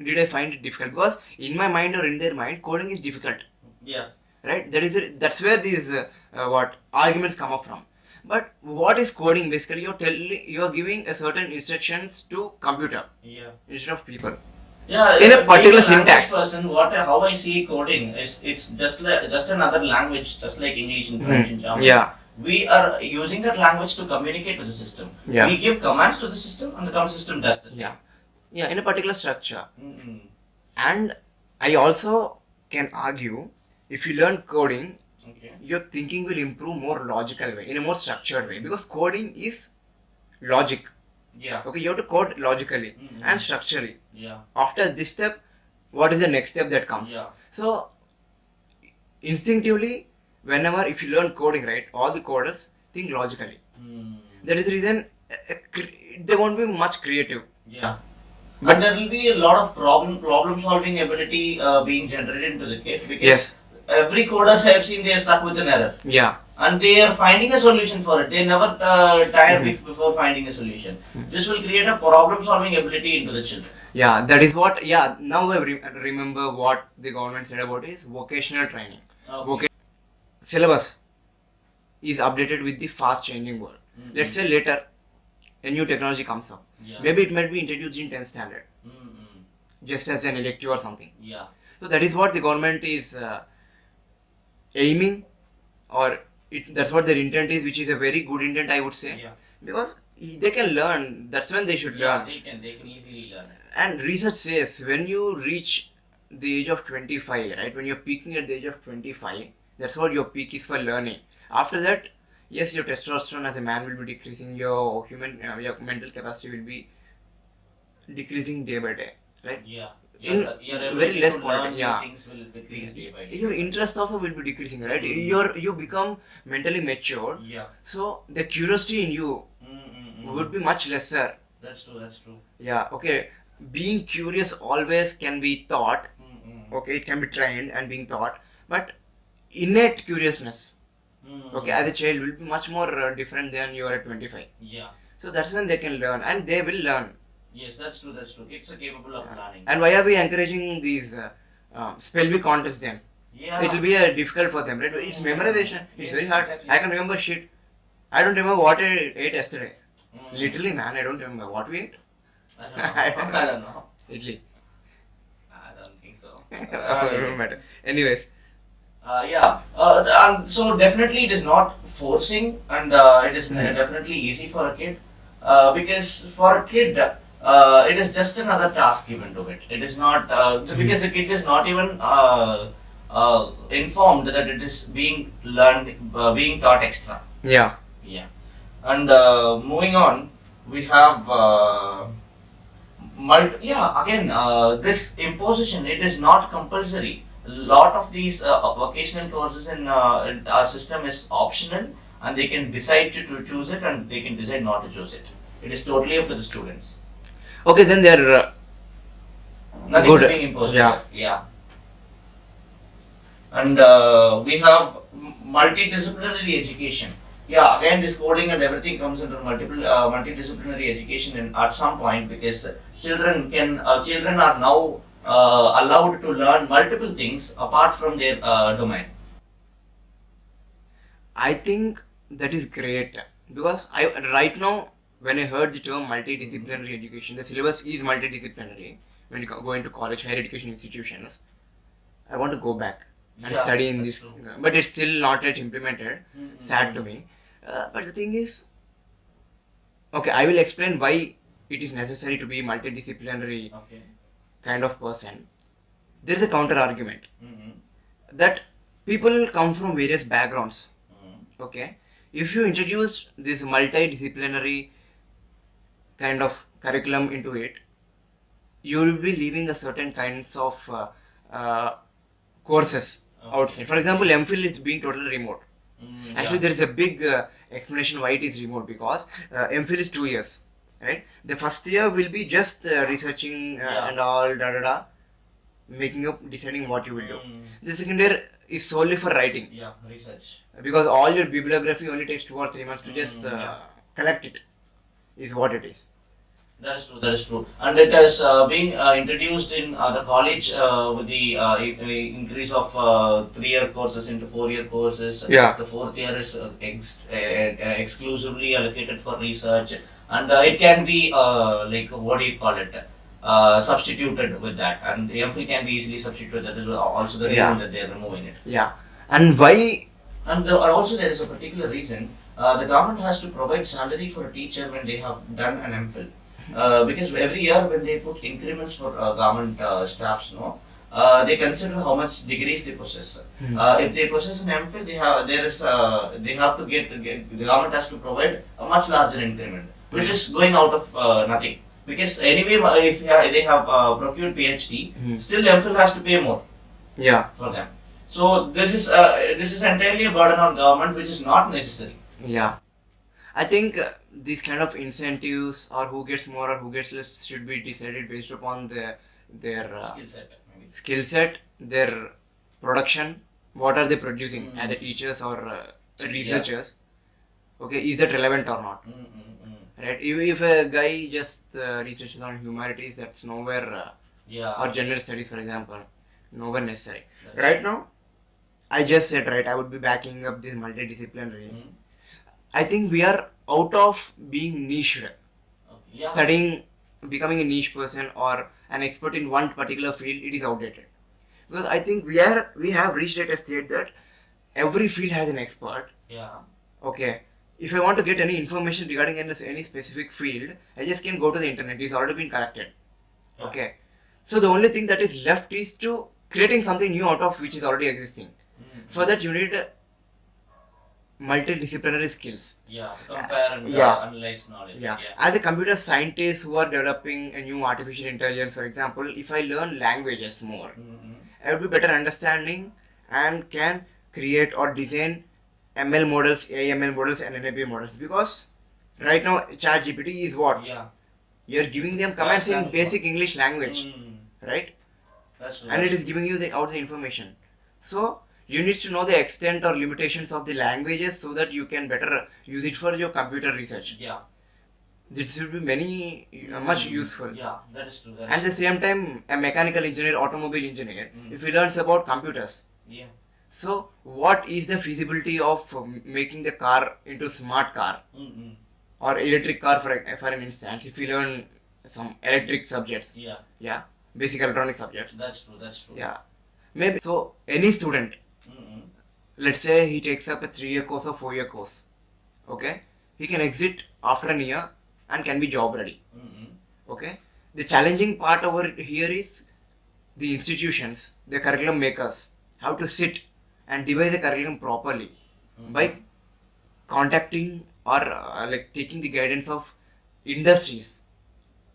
did I find it difficult, because in my mind or in their mind coding is difficult. Yeah. Right? That's where these arguments come up from. But what is coding? Basically, you're giving a certain instructions to computer instead of people. Yeah, in a particular syntax. How I see coding is it's just another language, just like English and French and German. Yeah. We are using that language to communicate to the system. Yeah. We give commands to the system, and the system does the same. Yeah, in a particular structure. And I also can argue, if you learn coding, your thinking will improve more logical way, in a more structured way, because coding is logic. Yeah. Okay, you have to code logically and structurally. Yeah. After this step, what is the next step that comes? Yeah. So, instinctively, if you learn coding, right, all the coders think logically. That is the reason they won't be much creative. Yeah. But there will be a lot of problem solving ability being generated into the kid, because every coders I have seen, they are stuck with an error. Yeah. and they are finding a solution for it. They never tire before finding a solution. This will create a problem solving ability into the children. Yeah, that is what. Yeah, now I remember what the government said about is vocational training. Okay. Syllabus is updated with the fast changing world. Let's say later a new technology comes up. Yeah. Maybe it might be introduced in 10th standard, just as an elective or something. Yeah. So that is what the government is aiming, or that's what their intent is, which is a very good intent, I would say. Yeah. Because they can learn. That's when they should Yeah, learn. they can easily learn it. And research says when you reach the age of 25, right, when you're peaking at the age of 25, that's what your peak is for learning. After that, yes, your testosterone as a man will be decreasing, your your mental capacity will be decreasing day by day, right? Yeah. In Your very ability less to quality, learn new yeah. things will decrease day by day. Your interest also will be decreasing, right? You become mentally mature, Yeah. so the curiosity in you would be much lesser. That's true. That's true. Yeah, okay. Being curious always can be taught. Okay, it can be trained and being taught, but innate curiousness, okay, as a child will be much more different than you are at 25. Yeah. So that's when they can learn, and they will learn. Yes, that's true. That's true. Kids are capable of learning. And why are we encouraging these spell bee contests then? Yeah. It will be difficult for them, right? It's memorization. It's Yes, very hard. exactly. I can remember shit. I don't remember what I ate yesterday. Literally, man, I don't remember what we ate. I don't know. I don't know. Literally. I don't think so. Don't matter. Anyways. And so definitely it is not forcing, and it is definitely easy for a kid, because for a kid it is just another task given to it. It is not because the kid is not even informed that it is being learned, being taught extra. Yeah. Yeah, and moving on, we have this imposition. It is not compulsory. Lot of these vocational courses in our system is optional, and they can decide to choose it, and they can decide not to choose it. It is totally up to the students. Okay, then they're Nothing is good. being imposed. Yeah. Yeah. And we have multidisciplinary education. Yeah, again, this coding and everything comes under multidisciplinary education at some point, because children are now allowed to learn multiple things apart from their domain. I think that is great, because I right now when I heard the term multidisciplinary education, the syllabus is multidisciplinary. When you go into college, higher education institutions, I want to go back and Yeah, study in that's this, true. but it's still not yet implemented. Sad to me. But the thing is, okay, I will explain why it is necessary to be multidisciplinary Okay. kind of person. There is a counter argument that people come from various backgrounds. Okay, if you introduce this multidisciplinary kind of curriculum into it, you will be leaving a certain kinds of courses outside. For example, MPhil is being totally remote. Actually, there is a big explanation why it is remote, because MPhil is 2 years, right? The first year will be just researching and all making up, deciding what you will do. The second year is solely for writing, Yeah, research. because all your bibliography only takes 2 or 3 months to just collect it, is what it is. That is true. That is true. And it has been introduced in the college with the increase of 3-year courses into 4-year courses. Yeah. The 4th year is exclusively allocated for research, and it can be like, what do you call it? Substituted with that, and MPhil can be easily substituted. That is also the reason that they are removing it. Yeah. And why? And also there is a particular reason. The government has to provide salary for a teacher when they have done an MPhil. Because every year when they put increments for government staffs, they consider how much degrees they possess. If they possess an MPhil, they have to get the government has to provide a much larger increment, which is going out of nothing. Because anyway, if they have procured PhD, still MPhil has to pay more. Yeah. For them. So this is entirely a burden on government, which is not necessary. Yeah. I think these kind of incentives, or who gets more or who gets less, should be decided based upon their Skill set, maybe. skill set, their production, what are they producing as the teachers or researchers, okay, is that relevant or not? Right? If a guy just researches on humanities, that's nowhere, or gender studies, for example, nowhere necessary. Right now, I just said, right, I would be backing up this multidisciplinary. I think we are out of being niched. Studying, becoming a niche person or an expert in one particular field, it is outdated. Because I think we have reached at a state that every field has an expert. Okay. If I want to get any information regarding any specific field, I just can go to the internet. It's already been collected. Okay. So the only thing that is left is to creating something new out of which is already existing. For that you need multidisciplinary skills. Compare and analyze knowledge. As a computer scientist who are developing a new artificial intelligence, for example, if I learn languages more, I would be better understanding and can create or design ML models, AML models and NEP models. Because right now ChatGPT is what? You're giving them commands in basic English language. Right? And it is giving you out the information. So you need to know the extent or limitations of the languages so that you can better use it for your computer research. This should be much useful. That is true. At the same time, a mechanical engineer, automobile engineer, if he learns about computers, so what is the feasibility of making the car into smart car or electric car for an instance? If you learn some electric subjects, basic electronic subjects. That's true. Maybe so. Any student, let's say he takes up a 3-year course or 4-year course, okay, he can exit after a year and can be job ready. Okay, the challenging part over here is the institutions, the curriculum makers, how to sit and devise the curriculum properly by contacting or taking the guidance of industry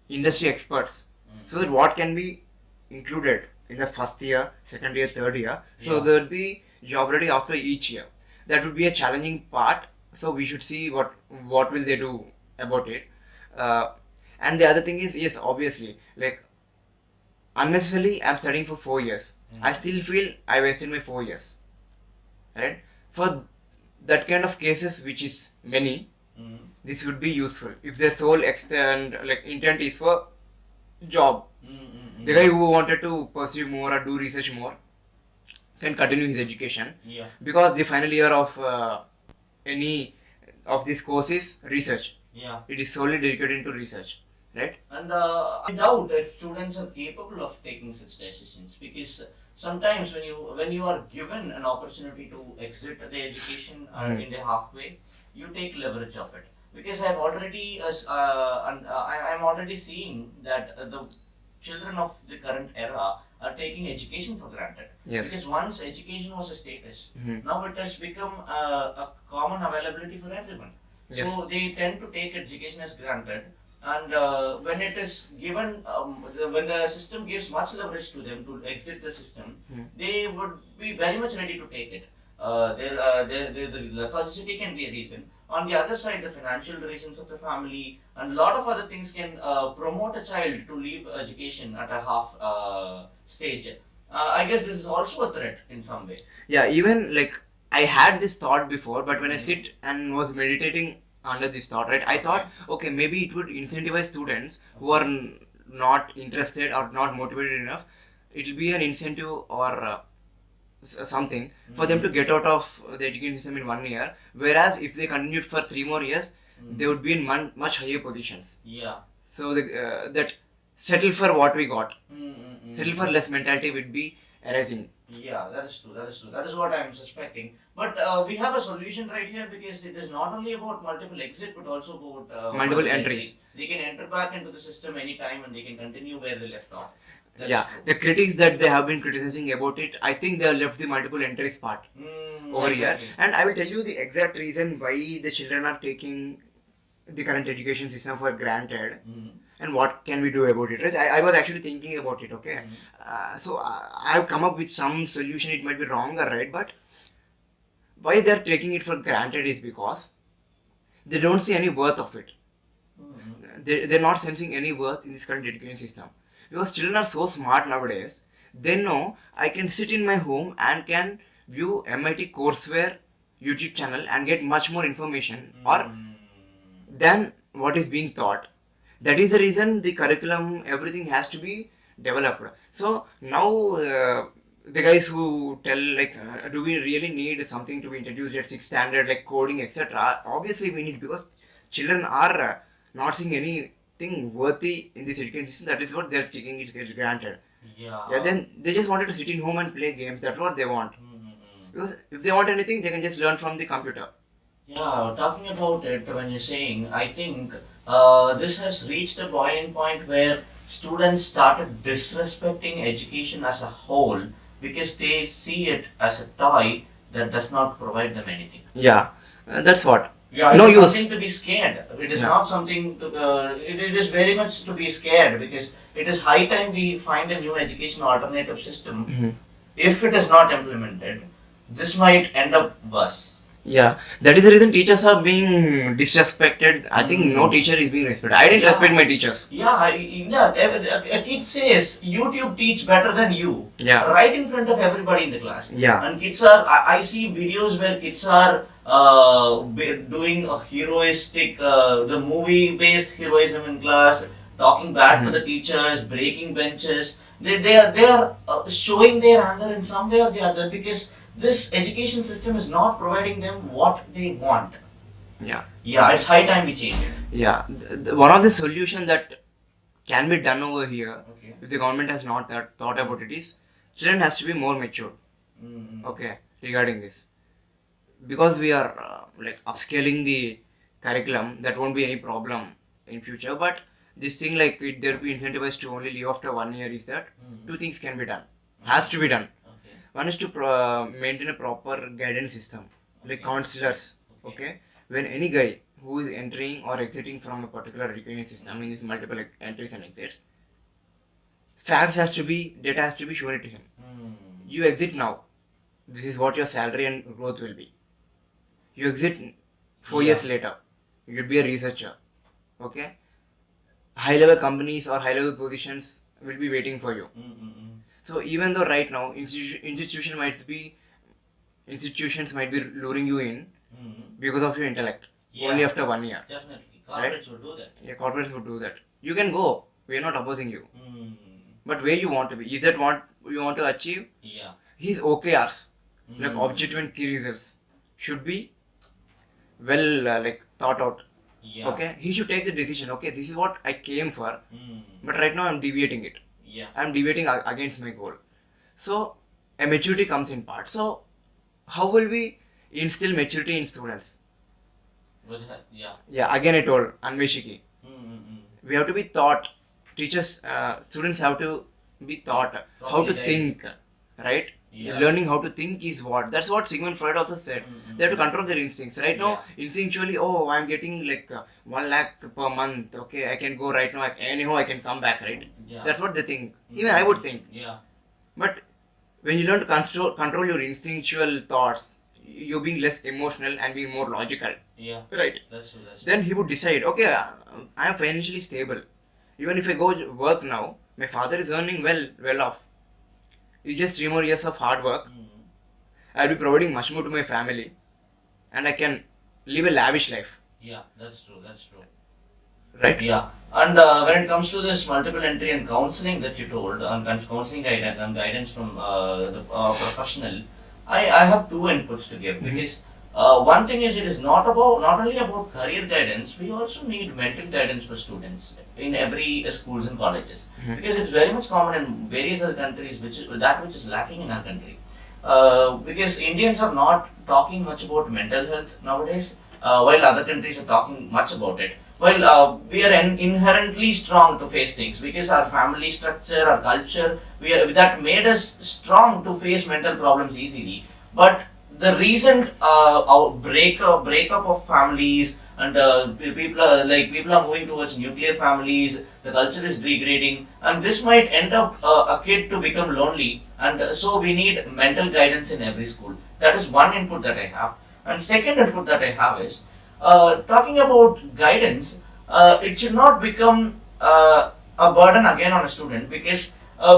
experts, so that what can be included in the first year, second year, third year. So there will be job ready after each year. That would be a challenging part. So we should see what will they do about it. And the other thing is, yes, obviously, unnecessarily I'm studying for 4 years. I still feel I wasted my 4 years. Right? For that kind of cases, which is many, this would be useful. If their sole intent is for job. The guy who wanted to pursue more or do research more can continue his education. Because the final year of any of this course is research. It is solely dedicated to research. Right? And I doubt if students are capable of taking such decisions, because sometimes when you are given an opportunity to exit the education in the halfway, you take leverage of it. Because I'm already seeing that the children of the current era are taking education for granted. Because once education was a status, now it has become a common availability for everyone. So they tend to take education as granted. And when it is given, when the system gives much leverage to them to exit the system, they would be very much ready to take it. The lethargicity can be a reason. On the other side, the financial reasons of the family and a lot of other things can promote a child to leave education at a half stage. I guess this is also a threat in some way. Yeah, even I had this thought before, but when I sit and was meditating under this thought, right, I thought, okay, maybe it would incentivize students who are not interested or not motivated enough. It will be an incentive or something for them to get out of the education system in 1 year, whereas if they continued for 3 more years, they would be in much higher positions. So that settle for what we got, settle for less mentality would be arising. That is true. That is what I am suspecting. But we have a solution right here, because it is not only about multiple exit but also about multiple entries. They can enter back into the system anytime and they can continue where they left off. The critics that they have been criticizing about it, I think they have left the multiple entries part over here. And I will tell you the exact reason why the children are taking the current education system for granted. And what can we do about it? Right? I was actually thinking about it, okay? So I've come up with some solution. It might be wronger, right? But why they're taking it for granted is because they don't see any worth of it. They're not sensing any worth in this current education system. Because children are so smart nowadays, they know I can sit in my home and can view MIT courseware YouTube channel and get much more information or than what is being taught. That is the reason the curriculum, everything has to be developed. So now the guys who tell like, do we really need something to be introduced at 6th standard like coding etc. Obviously we need, because children are not seeing anything worthy in this education system. That is what they are taking it granted. Yeah. Yeah, then they just wanted to sit in home and play games. That's what they want. Because if they want anything, they can just learn from the computer. Yeah, talking about it, when you're saying, I think this has reached a boiling point where students started disrespecting education as a whole because they see it as a toy that does not provide them anything. Yeah, that's what. Yeah, it No is use. something to be scared. It is Yeah. not something. It is very much to be scared because it is high time we find a new education alternative system. Mhm. If it is not implemented, this might end up worse. Yeah, that is the reason teachers are being disrespected. I think no teacher is being respected. I didn't Yeah. respect my teachers. Yeah, a kid says YouTube teach better than you. Yeah. Right in front of everybody in the class. Yeah. And kids are, I see videos where kids are doing a heroistic, the movie based heroism in class, talking bad to the teachers, breaking benches. They are showing their anger in some way or the other because this education system is not providing them what they want. Yeah. Yeah, it's high time we change it. Yeah. One of the solutions that can be done over here, Okay. if the government has not thought about it, is children has to be more mature. Mm-hmm. Okay, regarding this, because we are like upscaling the curriculum, that won't be any problem in future. But this thing like there will be incentivized to only leave after 1 year is that two things can be done, has to be done. Okay. One is to maintain a proper guidance system, like counselors. Okay, when any guy who is entering or exiting from a particular education system, in these multiple entries and exits, facts has to be, data has to be shown to him. You exit now. This is what your salary and growth will be. You exit 4 years later. You'll be a researcher. Okay? High level companies or high level positions will be waiting for you. So even though right now institutions might be luring you in because of your intellect. Yeah. Only after 1 year. Definitely. Right? Corporates would do that. Yeah, corporates would do that. You can go. We are not opposing you. But where you want to be? Is that what you want to achieve? Yeah. His OKRs, like objective and key results, should be well like thought out. Yeah. Okay, he should take the decision. Okay, this is what I came for, but right now I'm deviating it. Yeah. I'm deviating against my goal. So a maturity comes in part. So how will we instill maturity in students? Yeah. Yeah, again I told Anveshiki, we have to be taught. Teachers, students have to be taught how to Properly think, right? Yeah. Learning how to think is what. That's what Sigmund Freud also said. They have to control their instincts. Right now, instinctually, oh, I'm getting like 1 lakh per month. Okay, I can go right now. Anyhow, I can come back, right? Yeah. That's what they think. Even I would think. Yeah. But when you learn to control your instinctual thoughts, you're being less emotional and being more logical. Yeah. Right. That's true. Then he would decide, okay, I am financially stable. Even if I go work now, my father is earning well off. It's just 3 more years of hard work. I'll be providing much more to my family, and I can live a lavish life. Yeah, that's true. That's true. Right? Yeah. And when it comes to this multiple entry and counseling that you told, and counseling guidance and guidance from the professional, I have two inputs to give because one thing is it is not only about career guidance. We also need mental guidance for students in every schools and colleges because it's very much common in various other countries, which is lacking in our country. Because Indians are not talking much about mental health nowadays, while other countries are talking much about it. Well, we are inherently strong to face things because our family structure, our culture, that made us strong to face mental problems easily. But the recent breakup of families and people are moving towards nuclear families. The culture is degrading, and this might end up a kid to become lonely. And so we need mental guidance in every school. That is one input that I have. And second input that I have is talking about guidance. It should not become a burden again on a student because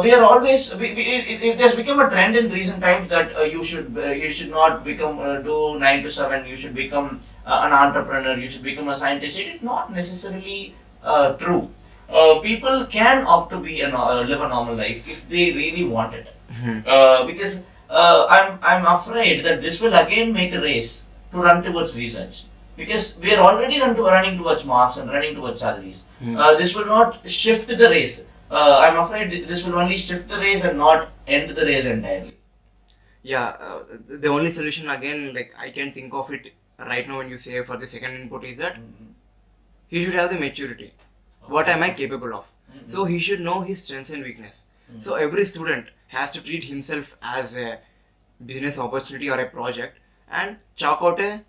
we are always it has become a trend in recent times that you should not become do 9 to 7. You should become an entrepreneur. You should become a scientist. It is not necessarily true. People can opt to be live a normal life if they really want it. Because I'm afraid that this will again make a race to run towards research, because we are already running towards marks and running towards salaries. This will not shift the race. I'm afraid this will only shift the race and not end the race entirely. Yeah, the only solution again, like I can think of it right now when you say for the second input is that he should have the maturity. What am I capable of? So he should know his strengths and weakness. So every student has to treat himself as a business opportunity or a project and chalk out a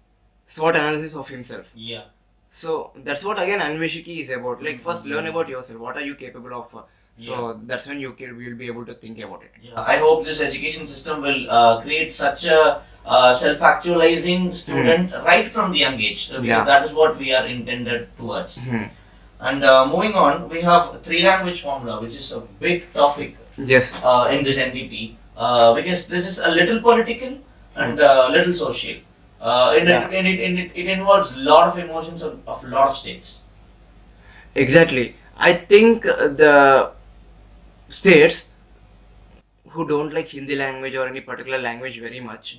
SWOT analysis of himself. Yeah. So that's what again Anveshiki is about. Like first learn about yourself. What are you capable of? So that's when you will be able to think about it. Yeah. I hope this education system will create such a self-actualizing student right from the young age, because that is what we are intended towards. And moving on, we have three-language formula, which is a big topic in this NEP, because this is a little political and a little social. It involves a lot of emotions of a lot of states. Exactly. I think the states who don't like Hindi language or any particular language very much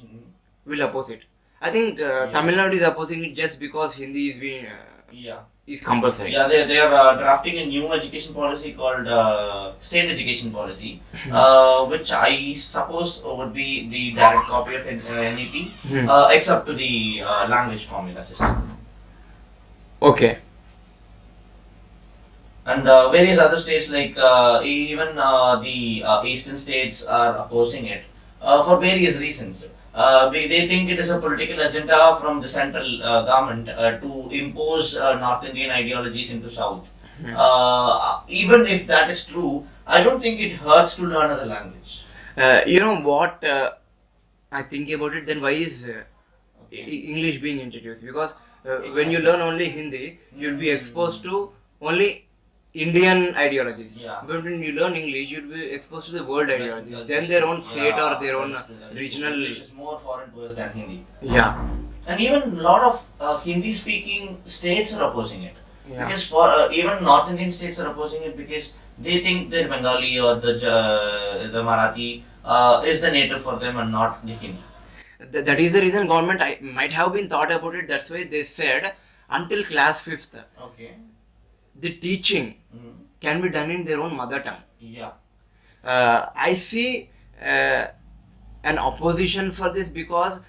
will oppose it. I think Tamil Nadu is opposing it just because Hindi is being is compulsory. Yeah, they are drafting a new education policy called state education policy, which I suppose would be the direct copy of NEP, except to the language formula system. Okay. And various other states, like even the eastern states, are opposing it for various reasons. They think it is a political agenda from the central government to impose North Indian ideologies into South. Even if that is true, I don't think it hurts to learn another language. You know what I think about it, then why is English being introduced? Because when you learn only Hindi, you'll be exposed to only Indian ideologies. But when you learn English, you'll be exposed to the world ideologies. Then their own state or their own regional. English is more foreign to us than Hindi. Yeah. And even a lot of Hindi-speaking states are opposing it. Because for even North Indian states are opposing it because they think that Bengali or the Marathi is the native for them and not the Hindi. That is the reason government might have been thought about it. That's why they said until class 5th. Okay. The teaching can be done in their own mother tongue. Yeah. I see an opposition for this because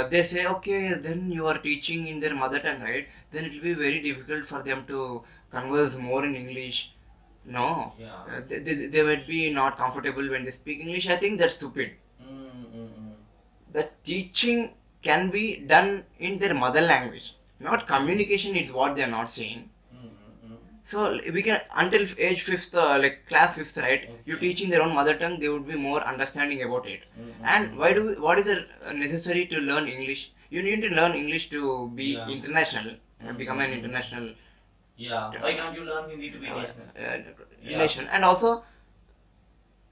they say, okay, then you are teaching in their mother tongue, right? Then it will be very difficult for them to converse more in English. No. They would be not comfortable when they speak English. I think that's stupid. The teaching can be done in their mother language. Not communication is what they are not saying. So we can, until age 5th, like class 5th, right? Okay. You teaching their own mother tongue, they would be more understanding about it. And what is it necessary to learn English? You need to learn English to be international, become an international. Yeah. Why can't you learn Hindi to be national? And also,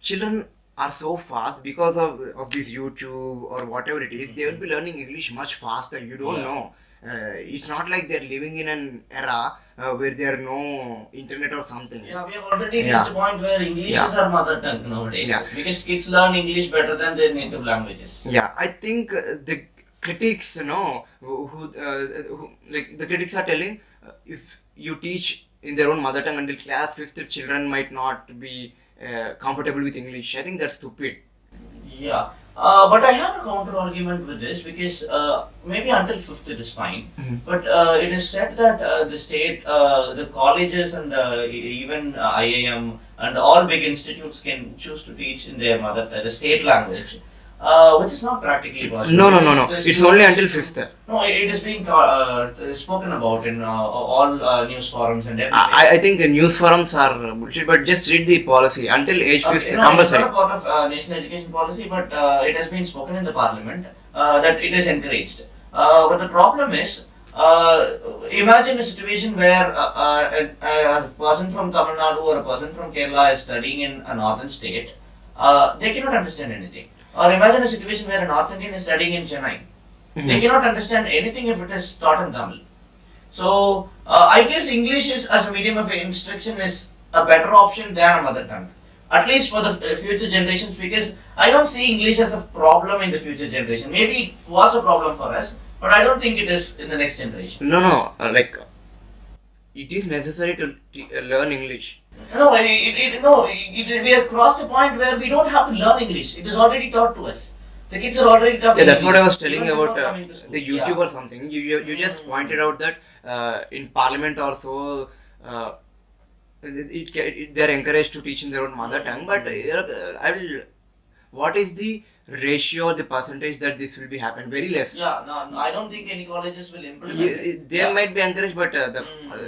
children are so fast because of this YouTube or whatever it is. They will be learning English much faster. You don't know. It's not like they're living in an era where there are no internet or something. Yeah, we have already reached a point where English is our mother tongue nowadays. Because kids learn English better than their native languages. Yeah, I think the critics, who like the critics are telling, if you teach in their own mother tongue until class 5th, children might not be comfortable with English. I think that's stupid. Yeah. But I have a counter argument with this because maybe until 5th it is fine. But it is said that the state, the colleges and even IIM and all big institutes can choose to teach in their the state language, which is not practically possible. No. It's only until 5th. No, it is being spoken about in all news forums and everything. I think news forums are bullshit, but just read the policy until age 5th. No, it's not a part of national education policy, but it has been spoken in the parliament that it is encouraged. But the problem is, Imagine a situation where a person from Tamil Nadu or a person from Kerala is studying in a northern state. They cannot understand anything. Or imagine a situation where a North Indian is studying in Chennai. They cannot understand anything if it is taught in Tamil. So I guess English is as a medium of instruction is a better option than a mother tongue. At least for the future generations, because I don't see English as a problem in the future generation. Maybe it was a problem for us, but I don't think it is in the next generation. No, like it is necessary to learn English. No, we have crossed a point where we don't have to learn English. It is already taught to us. The kids are already talking. Yeah, that's what I was English, telling even about before coming to school. the YouTube or something. You just pointed out that in Parliament also they're encouraged to teach in their own mother tongue. But I will. What is the ratio, the percentage that this will be happen? Very less. Yeah, no, I don't think any colleges will implement it. They might be encouraged, but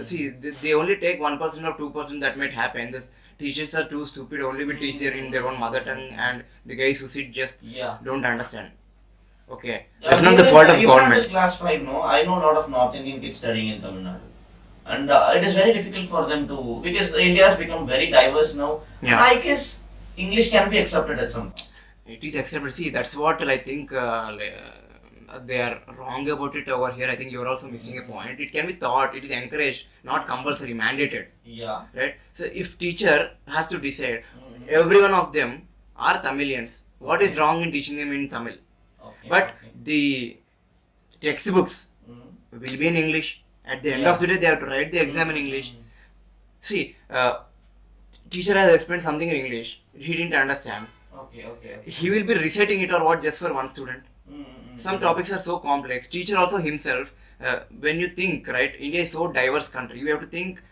see, they only take 1% or 2% that might happen. The teachers are too stupid, only will teach in their own mother tongue, and the guys who sit just don't understand. Okay, that's not the fault of government. Class 5, no, I know a lot of North Indian kids studying in Tamil Nadu. And it is very difficult for them to, because India has become very diverse now. Yeah. I guess English can be accepted at some point. It is accepted. See, that's what I think they are wrong about it over here. I think you are also missing a point. It can be taught, it is encouraged, not compulsory, mandated. Yeah. Right? So, if teacher has to decide, every one of them are Tamilians, what is wrong in teaching them in Tamil? Okay, But the textbooks will be in English. At the end of the day, they have to write the exam in English. See, teacher has explained something in English. He didn't understand. Okay. He will be reciting it or what just for one student. Some topics are so complex. Teacher also himself, when you think, right, India is so diverse country, you have to think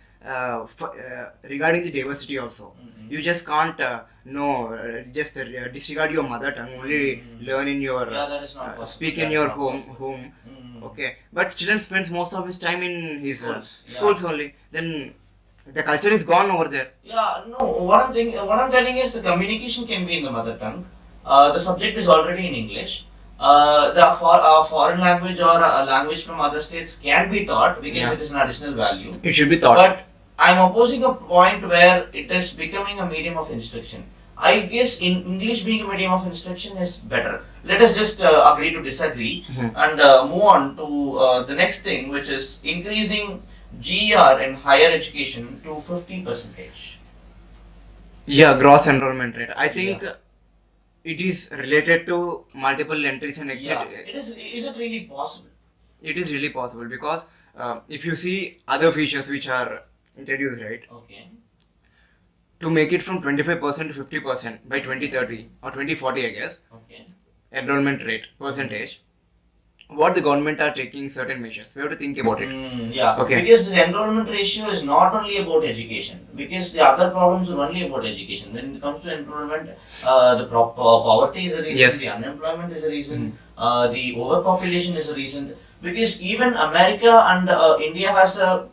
regarding the diversity also. You just can't just disregard your mother tongue, only learn in your, that is not possible. speak in your home. Okay, but student spends most of his time in his schools only. Then the culture is gone over there. Yeah, no. What I'm telling is the communication can be in the mother tongue. The subject is already in English. The foreign language or a language from other states can be taught because it is an additional value. It should be taught. But I'm opposing a point where it is becoming a medium of instruction. I guess in English being a medium of instruction is better. Let us just agree to disagree and move on to the next thing, which is increasing GR in higher education to 50%. Yeah, gross enrollment rate. I think it is related to multiple entries and exit. Yeah. Is it really possible? It is really possible because if you see other features which are introduced, right? Okay. To make it from 25% to 50% by 2030 or 2040, I guess. Okay. Enrollment rate percentage. What the government are taking certain measures. We have to think about it. Okay. Because the enrollment ratio is not only about education. Because the other problems are only about education. When it comes to enrollment, the poverty is a reason. The unemployment is a reason. The overpopulation is a reason. Because even America and India has an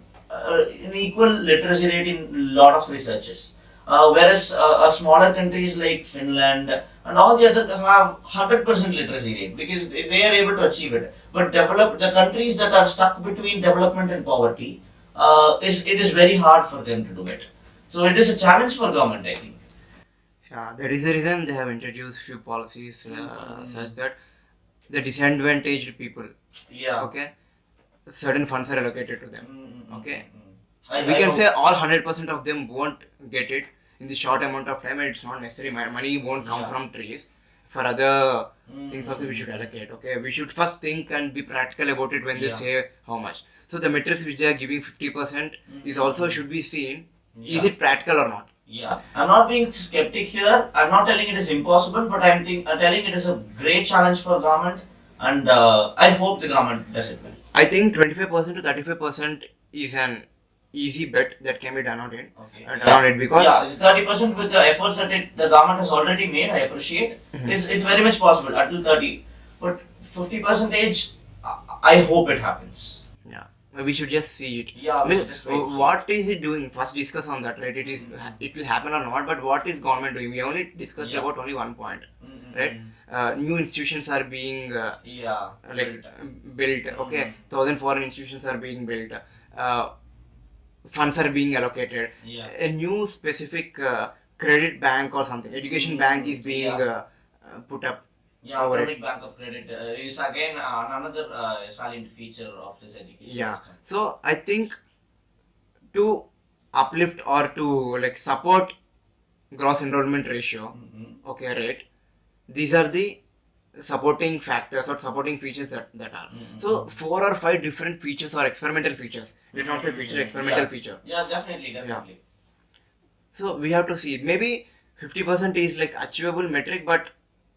equal literacy rate in a lot of researches. Whereas smaller countries like Finland and all the other have 100% literacy rate because they are able to achieve it. But the countries that are stuck between development and poverty, it is very hard for them to do it. So it is a challenge for government, I think. Yeah, that is the reason they have introduced few policies such that the disadvantaged people, okay, certain funds are allocated to them. Okay, we can say all 100% of them won't get it in the short amount of time, and it's not necessary. Money won't come from trees. For other things also we should allocate. Okay, we should first think and be practical about it when they say how much. So the metrics which they are giving 50% is also should be seen. Is it practical or not? Yeah, I'm not being skeptic here. I'm not telling it is impossible, but I'm telling it is a great challenge for government, and I hope the government does it well. I think 25% to 35% is an easy bet that can be done on it. Because 30% with the efforts that the government has already made, I appreciate. It's very much possible until 30, but 50%, I hope it happens. Yeah, We should just see it. Yeah, we should just wait to see What is it doing? First discuss on that, right? It will happen or not, but what is government doing? We only discussed Yeah. about only one point, right? New institutions are being Yeah. like built. Okay, 1,000 foreign institutions are being built. Funds are being allocated. Yeah. A new specific credit bank or something, education bank is being put up. Yeah, over Public Bank of Credit is again another salient feature of this education Yeah. system. So I think to uplift or to like support gross enrollment ratio, okay, rate, these are the supporting factors or supporting features that are. So 4 or 5 different features or experimental features. Let's not say feature, experimental Yeah. feature. Yes, definitely. So we have to see. Maybe 50% is like achievable metric, but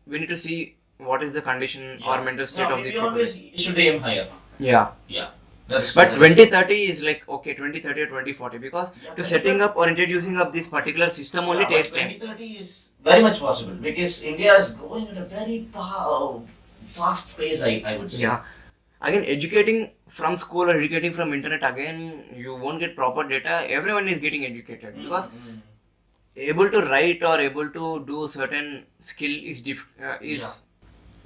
we need to see what is the condition or mental state of the we people. always should aim higher. Yeah. Yeah. That's But that's 2030 is like okay, 2030 or 2040 because Yeah, to setting up or introducing up this particular system only but takes time. 2030 is very much possible because India is growing at a very fast pace, I would say. Yeah. Again, educating from school or educating from internet, again, you won't get proper data. Everyone is getting educated because able to write or able to do certain skill is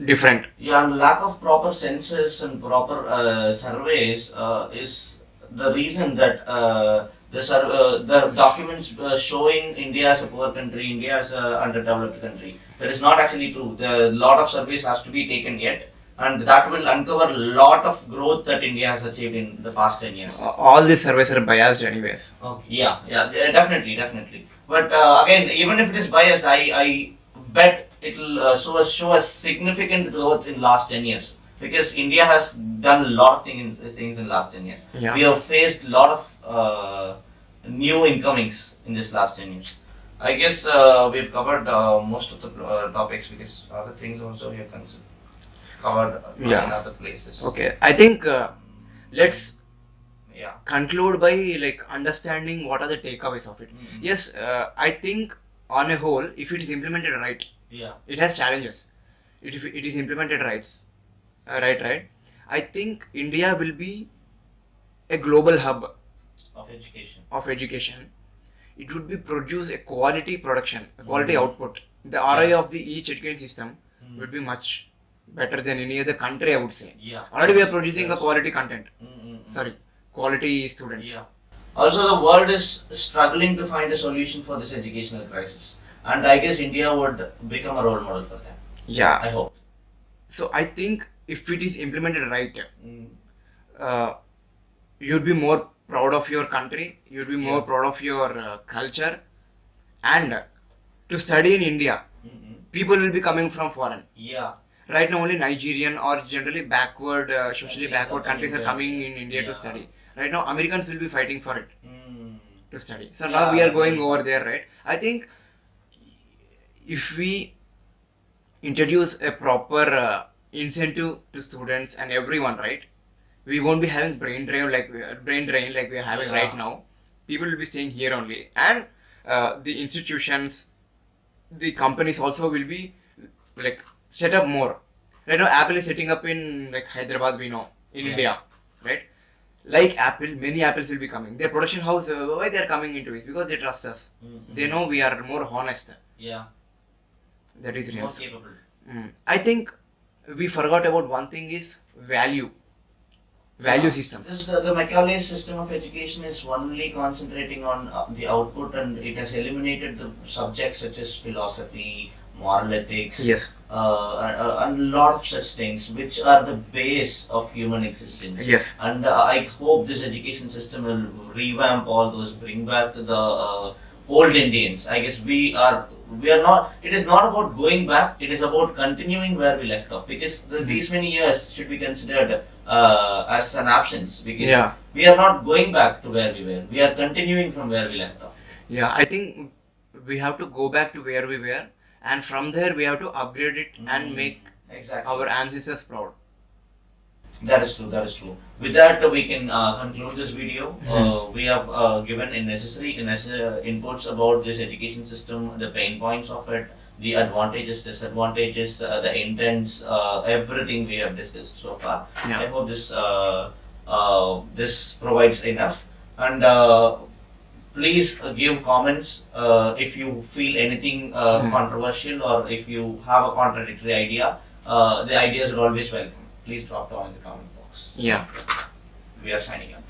different. Yeah, and lack of proper census and proper surveys is the reason that the documents showing India as a poor country, India as a underdeveloped country. That is not actually true. The lot of surveys has to be taken yet, and that will uncover a lot of growth that India has achieved in the past 10 years. All these surveys are biased anyways. Okay. Yeah, definitely. But again, even if it is biased, I bet it will show a significant growth in last 10 years because India has done a lot of things in last 10 years. Yeah. We have faced a lot of new incomings in this last 10 years. I guess we've covered most of the topics because other things also we have covered in other places. Okay, I think let's Yeah. conclude by like understanding what are the takeaways of it. Yes, I think on a whole, if it is implemented right, Yeah. it has challenges. If it is implemented right, I think India will be a global hub Of education. It would be produce a quality production, a quality output. The ROI of the each education system would be much better than any other country, I would say. Yeah. Already we are producing a quality content. Sorry, quality students. Yeah. Also, the world is struggling to find a solution for this educational crisis, and I guess India would become a role model for them. Yeah. I hope. So I think if it is implemented right, you'd be more proud of your country. You'd be more proud of your culture, and to study in India, people will be coming from foreign. Yeah. Right now, only Nigerian or generally backward, socially backward countries are coming in India to study. Right now, Americans will be fighting for it to study. So now we are going over there, right? I think if we introduce a proper incentive to students and everyone, right, we won't be having brain drain like we are having right now. People will be staying here only, and the institutions, the companies also will be like set up more. Right now, Apple is setting up in like Hyderabad, we know, in India, right? Like Apple, many Apples will be coming. Their production house, why they are coming into it? Because they trust us. They know we are more honest. Yeah. That is real. More capable. I think we forgot about one thing is value systems. This is the Macaulay's system of education is only concentrating on the output, and it has eliminated the subjects such as philosophy, moral ethics, and a lot of such things which are the base of human existence. Yes. And I hope this education system will revamp all those, bring back the old Indians. I guess we are not. It is not about going back. It is about continuing where we left off because these many years should be considered as an absence because we are not going back to where we were. We are continuing from where we left off. Yeah, I think we have to go back to where we were. And from there, we have to upgrade it and make our ancestors proud. That is true. With that, we can conclude this video. We have given necessary inputs about this education system, the pain points of it, the advantages, disadvantages, the intents, everything we have discussed so far. I hope this this provides enough. And please give comments if you feel anything controversial, or if you have a contradictory idea. The ideas are always welcome. Please drop down in the comment box. Yeah. We are signing up.